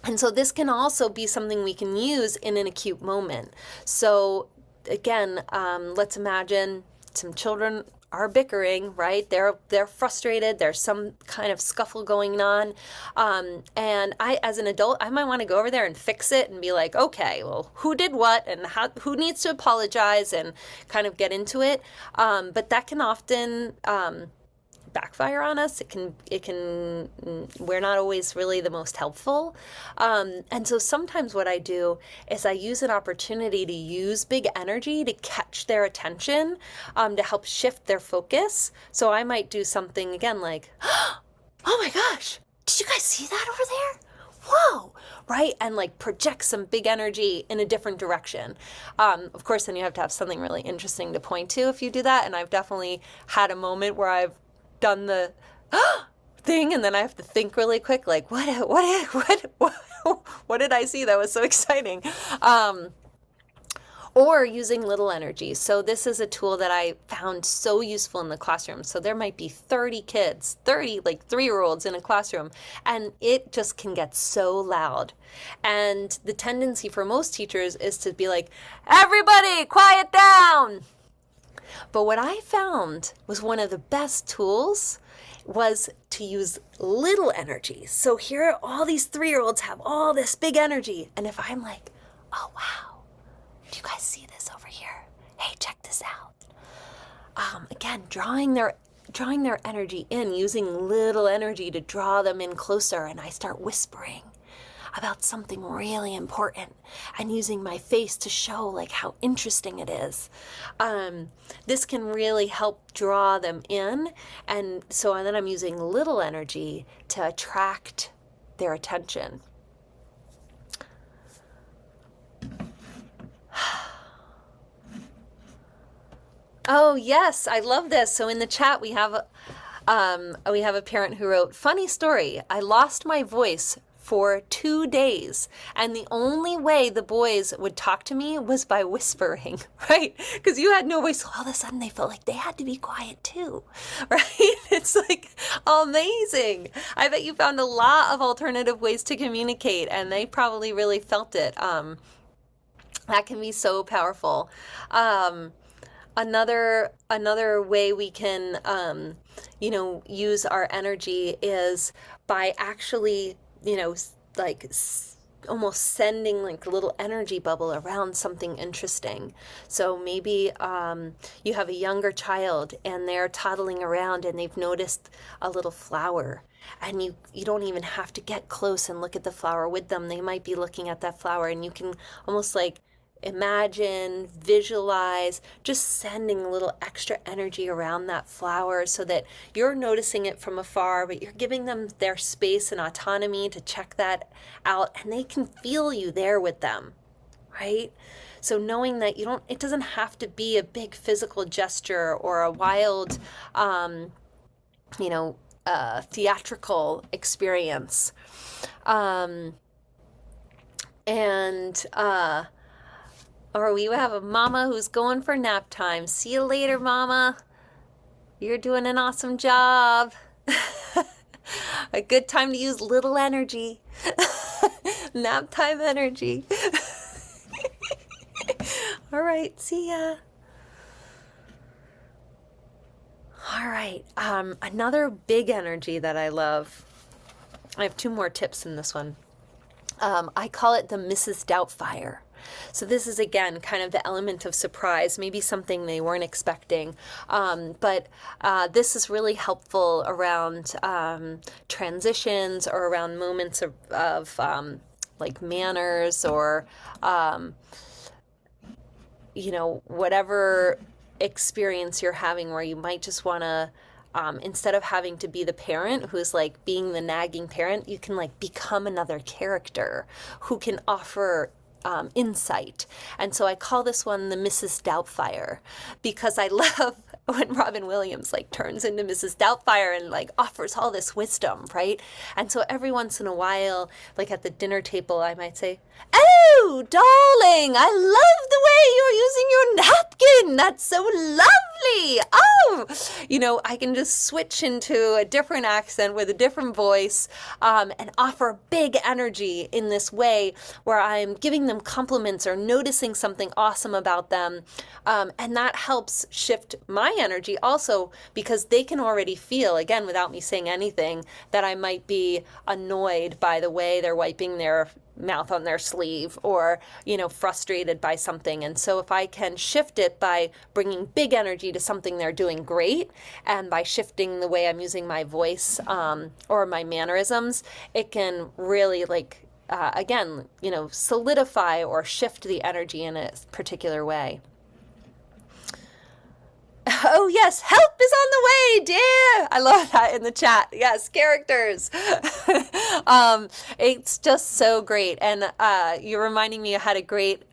And so this can also be something we can use in an acute moment. So again, let's imagine some children are bickering, right? They're frustrated. There's some kind of scuffle going on. And I, as an adult, I might want to go over there and fix it and be like, okay, well, who did what and who needs to apologize, and kind of get into it. But that can often backfire on us. We're not always really the most helpful. And so sometimes what I do is I use an opportunity to use big energy to catch their attention, to help shift their focus. So I might do something again like, oh my gosh, did you guys see that over there? Whoa, right? And like project some big energy in a different direction. Of course, then you have to have something really interesting to point to if you do that. And I've definitely had a moment where I've done the what did I see that was so exciting? Or using little energy. So this is a tool that I found so useful in the classroom. So there might be 30 kids, 30 like 3-year-olds in a classroom, and it just can get so loud. And the tendency for most teachers is to be like, everybody quiet down. But what I found was one of the best tools was to use little energy. So here all these 3-year-olds have all this big energy. And if I'm like, oh wow, do you guys see this over here? Hey, check this out. Again, drawing their energy in, using little energy to draw them in closer, and I start whispering about something really important and using my face to show like how interesting it is. This can really help draw them in, and then I'm using little energy to attract their attention. Oh yes, I love this. So in the chat we have a parent who wrote, funny story, I lost my voice for 2 days, and the only way the boys would talk to me was by whispering, right? Because you had no voice, so all of a sudden they felt like they had to be quiet too, right? It's like amazing. I bet you found a lot of alternative ways to communicate, and they probably really felt it. That can be so powerful. Another way we can, use our energy is by actually, almost sending like a little energy bubble around something interesting. So maybe you have a younger child and they're toddling around and they've noticed a little flower. And you don't even have to get close and look at the flower with them. They might be looking at that flower, and you can almost like imagine, visualize, just sending a little extra energy around that flower so that you're noticing it from afar, but you're giving them their space and autonomy to check that out, and they can feel you there with them, right? So knowing that it doesn't have to be a big physical gesture or a wild, theatrical experience. Or we have a mama who's going for nap time. See you later, mama. You're doing an awesome job. A good time to use little energy. Nap time energy. All right, see ya. All right, another big energy that I love. I have 2 more tips in this one. I call it the Mrs. Doubtfire. So this is, again, kind of the element of surprise, maybe something they weren't expecting. But this is really helpful around transitions or around moments of like manners or, whatever experience you're having where you might just want to, instead of having to be the parent who's like being the nagging parent, you can like become another character who can offer insight. And so I call this one the Mrs. Doubtfire, because I love when Robin Williams like turns into Mrs. Doubtfire and like offers all this wisdom, right? And so every once in a while, like at the dinner table, I might say, "Oh, darling, I love the way you're using your napkin. That's so lovely. Oh," I can just switch into a different accent with a different voice and offer big energy in this way where I'm giving them compliments or noticing something awesome about them. And that helps shift my energy also, because they can already feel, again, without me saying anything, that I might be annoyed by the way they're wiping their mouth on their sleeve or, frustrated by something. And so if I can shift it by bringing big energy to something they're doing great, and by shifting the way I'm using my voice or my mannerisms, it can really again, solidify or shift the energy in a particular way. Oh yes, help is on the way, dear. I love that in the chat. Yes, characters. It's just so great. And you're reminding me I had a great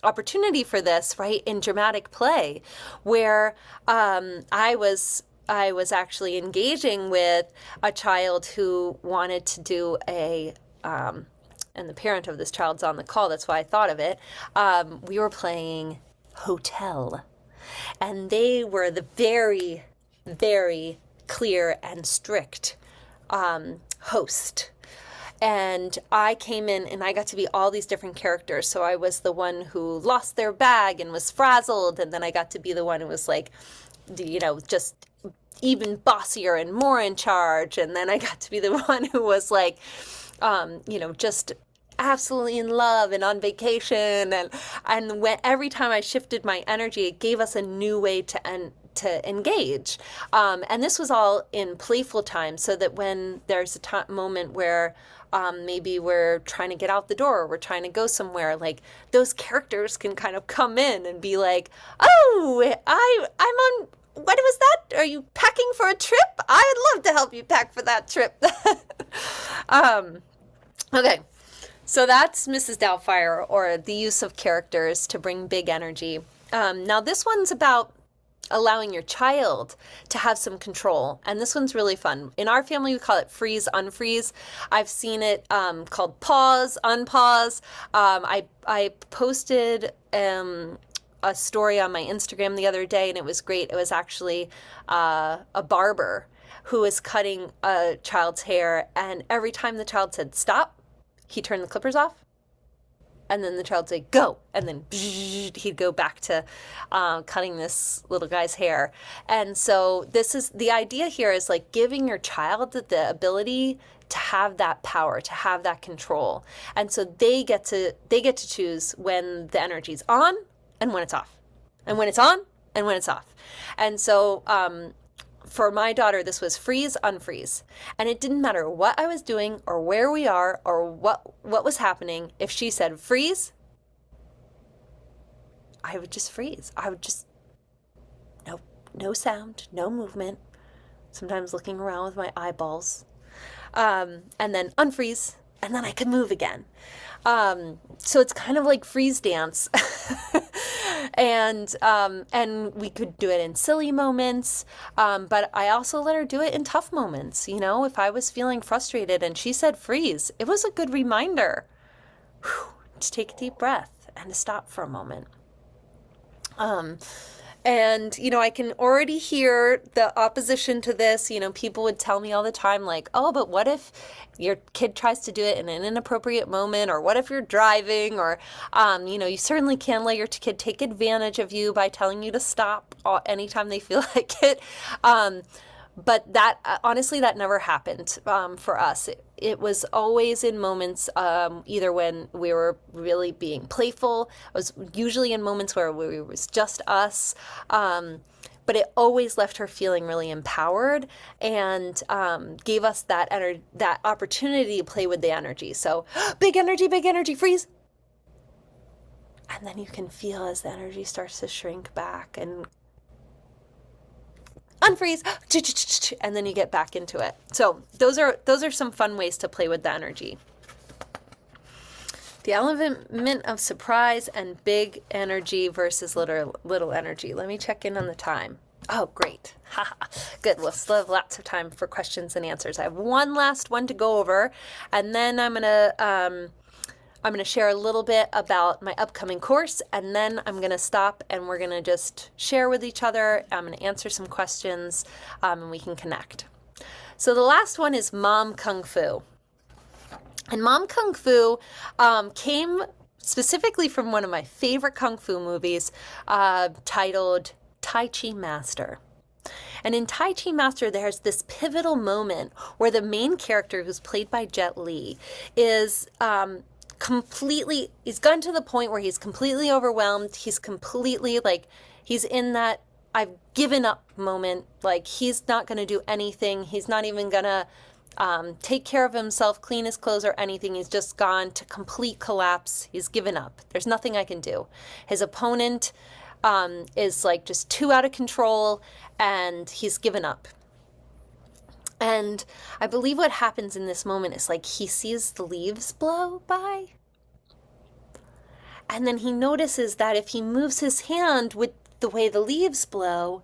opportunity for this, right, in dramatic play, where I was actually engaging with a child who wanted to do and the parent of this child's on the call, that's why I thought of it, we were playing Hotel. And they were the very, very clear and strict host. And I came in and I got to be all these different characters. So I was the one who lost their bag and was frazzled. And then I got to be the one who was like, just even bossier and more in charge. And then I got to be the one who was like, just absolutely in love and on vacation. And when every time I shifted my energy, it gave us a new way to engage. And this was all in playful time, so that when there's a moment where maybe we're trying to get out the door, or we're trying to go somewhere, like those characters can kind of come in and be like, oh, I'm on, what was that? Are you packing for a trip? I'd love to help you pack for that trip. Okay. So that's Mrs. Doubtfire, or the use of characters to bring big energy. Now this one's about allowing your child to have some control. And this one's really fun. In our family, we call it freeze, unfreeze. I've seen it called pause, unpause. I posted a story on my Instagram the other day, and it was great. It was actually a barber who was cutting a child's hair, and every time the child said stop, he turned the clippers off, and then the child would say go, and then he'd go back to cutting this little guy's hair. And so this is the idea here, is like giving your child the ability to have that power, to have that control. And so they get to choose when the energy's on and when it's off, and when it's on and when it's off. And so for my daughter, this was freeze, unfreeze. And it didn't matter what I was doing or where we are or what was happening. If she said freeze, I would just freeze. I would just, no sound, no movement, sometimes looking around with my eyeballs, and then unfreeze, and then I could move again. So it's kind of like freeze dance. And we could do it in silly moments, but I also let her do it in tough moments. If I was feeling frustrated and she said freeze, it was a good reminder to take a deep breath and to stop for a moment. And, I can already hear the opposition to this. People would tell me all the time, like, oh, but what if your kid tries to do it in an inappropriate moment? Or what if you're driving? Or, you certainly can't let your kid take advantage of you by telling you to stop anytime they feel like it. But that, honestly, that never happened for us. It was always in moments, either when we were really being playful. It was usually in moments where it was just us. But it always left her feeling really empowered, and gave us that opportunity to play with the energy. So big energy, freeze. And then you can feel as the energy starts to shrink back, and unfreeze, and then you get back into it. So those are some fun ways to play with the energy. The element of surprise and big energy versus little energy. Let me check in on the time. Oh, great. Good. We'll still have lots of time for questions and answers. I have one last one to go over, and then I'm going to share a little bit about my upcoming course, and then I'm going to stop and we're going to just share with each other. I'm going to answer some questions, and we can connect. So the last one is Mom Kung Fu. And Mom Kung Fu came specifically from one of my favorite Kung Fu movies, titled Tai Chi Master. And in Tai Chi Master, there's this pivotal moment where the main character, who's played by Jet Li, is he's gotten to the point where he's completely overwhelmed. He's completely he's in that I've given up moment. Like, he's not going to do anything. He's not even going to take care of himself, clean his clothes or anything. He's just gone to complete collapse. He's given up. There's nothing I can do. His opponent is just too out of control, and he's given up. And I believe what happens in this moment is he sees the leaves blow by. And then he notices that if he moves his hand with the way the leaves blow,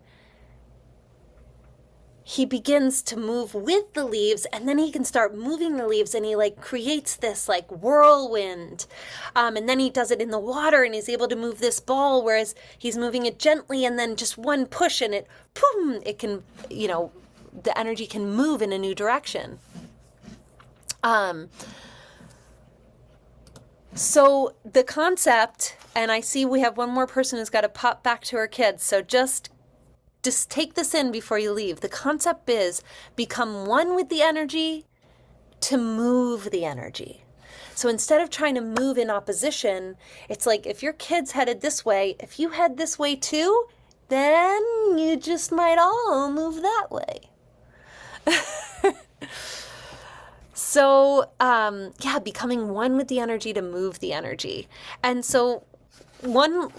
he begins to move with the leaves, and then he can start moving the leaves, and he like creates this like whirlwind. And then he does it in the water, and he's able to move this ball, whereas he's moving it gently, and then just one push and it, boom, it can, the energy can move in a new direction. So the concept, and I see we have one more person who's got to pop back to her kids, so just take this in before you leave. The concept is become one with the energy to move the energy. So instead of trying to move in opposition, it's like if your kid's headed this way, if you head this way too, then you just might all move that way. So, becoming one with the energy to move the energy. And so one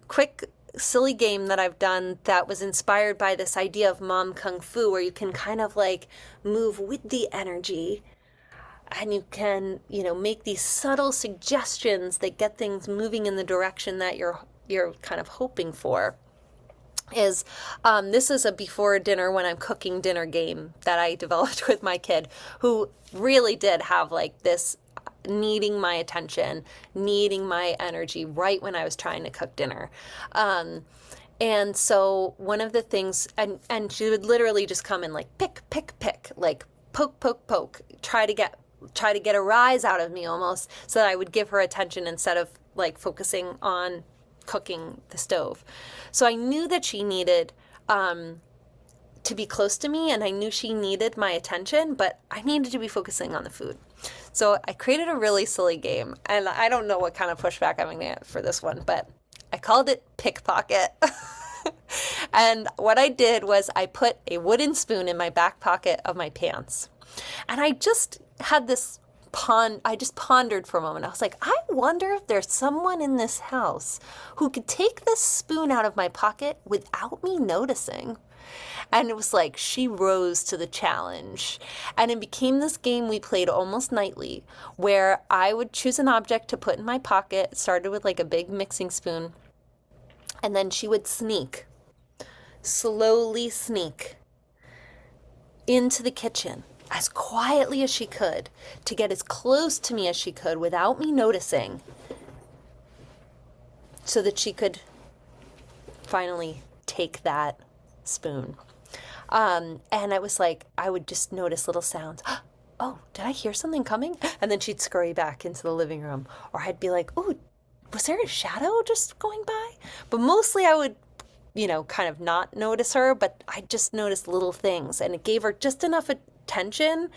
quick silly game that I've done that was inspired by this idea of Mom Kung Fu, where you can kind of like move with the energy, and you can, make these subtle suggestions that get things moving in the direction that you're kind of hoping for. Is this is a before dinner when I'm cooking dinner game that I developed with my kid, who really did have like this needing my attention, needing my energy right when I was trying to cook dinner. And so one of the things, and she would literally just come and like pick, like poke, try to get a rise out of me almost, so that I would give her attention instead of like focusing on cooking the stove. So I knew that she needed to be close to me, and I knew she needed my attention, but I needed to be focusing on the food. So I created a really silly game, and I don't know what kind of pushback I'm going to get for this one, but I called it Pickpocket. And what I did was I put a wooden spoon in my back pocket of my pants. And I just had this I just pondered for a moment. I was like, I wonder if there's someone in this house who could take this spoon out of my pocket without me noticing. And it was like she rose to the challenge. And it became this game we played almost nightly, where I would choose an object to put in my pocket. It started with like a big mixing spoon. And then she would slowly sneak into the kitchen as quietly as she could to get as close to me as she could without me noticing, so that she could finally take that spoon. And I was like, I would just notice little sounds. Oh, did I hear something coming? And then she'd scurry back into the living room. Or I'd be like, oh, was there a shadow just going by? But mostly I would, kind of not notice her, but I just noticed little things, and it gave her just enough attention,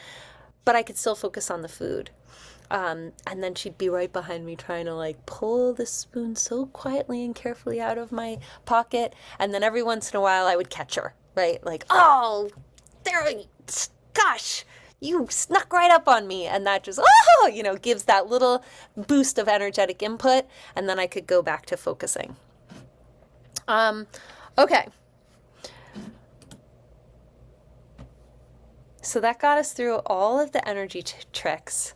but I could still focus on the food. And then she'd be right behind me trying to like pull the spoon so quietly and carefully out of my pocket. And then every once in a while I would catch her, right? Like, oh, there, gosh, you snuck right up on me. And that just, gives that little boost of energetic input. And then I could go back to focusing. Okay. So that got us through all of the energy tricks.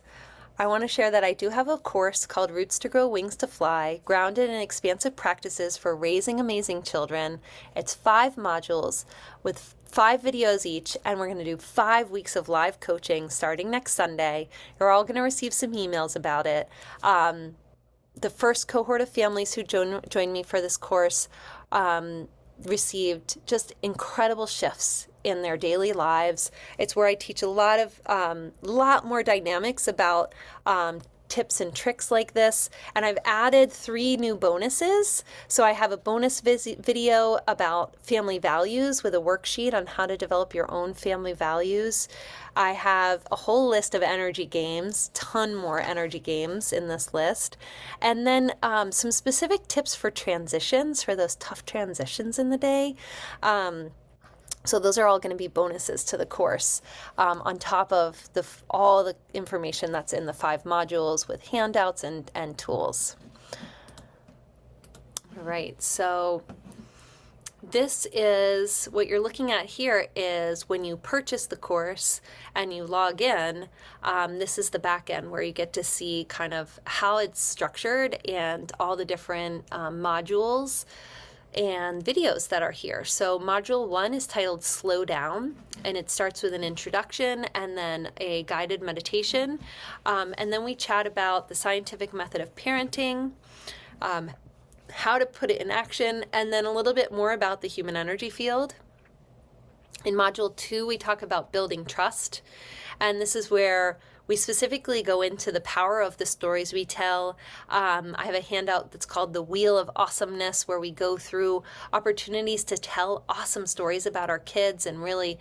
I want to share that I do have a course called Roots to Grow Wings to Fly, grounded in expansive practices for raising amazing children. It's 5 modules with 5 videos each, and we're going to do 5 weeks of live coaching starting next Sunday. You're all going to receive some emails about it. The first cohort of families who joined me for this course received just incredible shifts in their daily lives. It's where I teach a lot more dynamics about tips and tricks like this. And I've added 3 new bonuses. So I have a bonus video about family values with a worksheet on how to develop your own family values. I have a whole list of energy games, ton more energy games in this list. And then some specific tips for transitions, for those tough transitions in the day. So those are all going to be bonuses to the course, on top of all the information that's in the 5 modules with handouts and tools. All right, so this is what you're looking at here is when you purchase the course and you log in, this is the back end where you get to see kind of how it's structured and all the different modules and videos that are here. So module 1 is titled Slow Down, and it starts with an introduction and then a guided meditation. And then we chat about the scientific method of parenting, how to put it in action, and then a little bit more about the human energy field. In module 2, we talk about building trust, and this is where we specifically go into the power of the stories we tell. I have a handout that's called The Wheel of Awesomeness, where we go through opportunities to tell awesome stories about our kids and really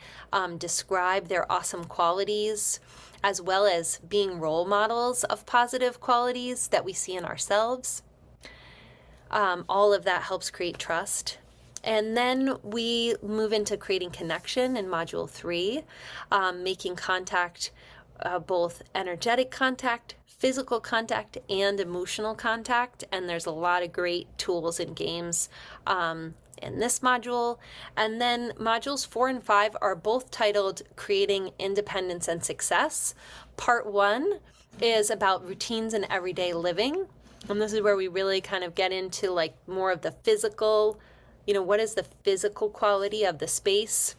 describe their awesome qualities, as well as being role models of positive qualities that we see in ourselves. All of that helps create trust. And then we move into creating connection in module 3, making contact, both energetic contact, physical contact, and emotional contact. And there's a lot of great tools and games in this module. And then modules 4 and 5 are both titled Creating Independence and Success. Part 1 is about routines in everyday living. And this is where we really kind of get into like more of the physical, what is the physical quality of the space?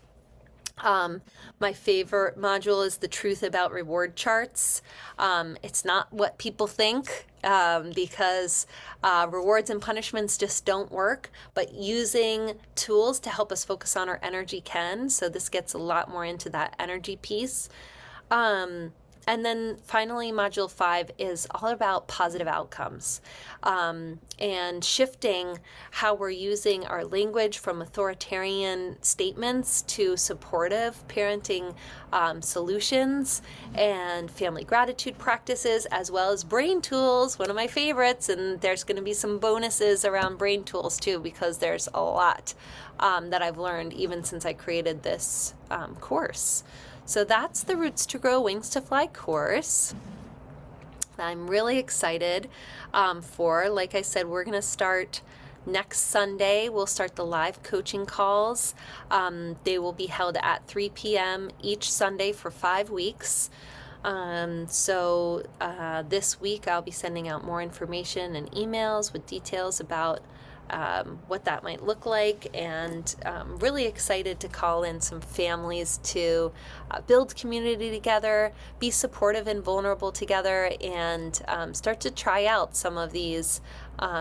My favorite module is the truth about reward charts. It's not what people think, because rewards and punishments just don't work, but using tools to help us focus on our energy can. So this gets a lot more into that energy piece. And then finally, module 5 is all about positive outcomes, and shifting how we're using our language from authoritarian statements to supportive parenting solutions and family gratitude practices, as well as brain tools, one of my favorites. And there's going to be some bonuses around brain tools too, because there's a lot that I've learned even since I created this course. So that's the Roots to Grow, Wings to Fly course. I'm really excited for. Like I said, we're going to start next Sunday. We'll start the live coaching calls. They will be held at 3 p.m. each Sunday for 5 weeks. So this week I'll be sending out more information and emails with details about what that might look like, and really excited to call in some families to build community together, be supportive and vulnerable together, and start to try out some of these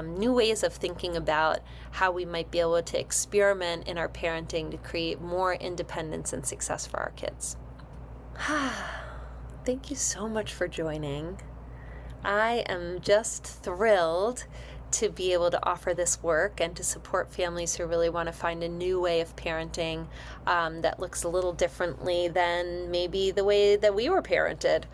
new ways of thinking about how we might be able to experiment in our parenting to create more independence and success for our kids. Thank you so much for joining. I am just thrilled to be able to offer this work and to support families who really want to find a new way of parenting that looks a little differently than maybe the way that we were parented.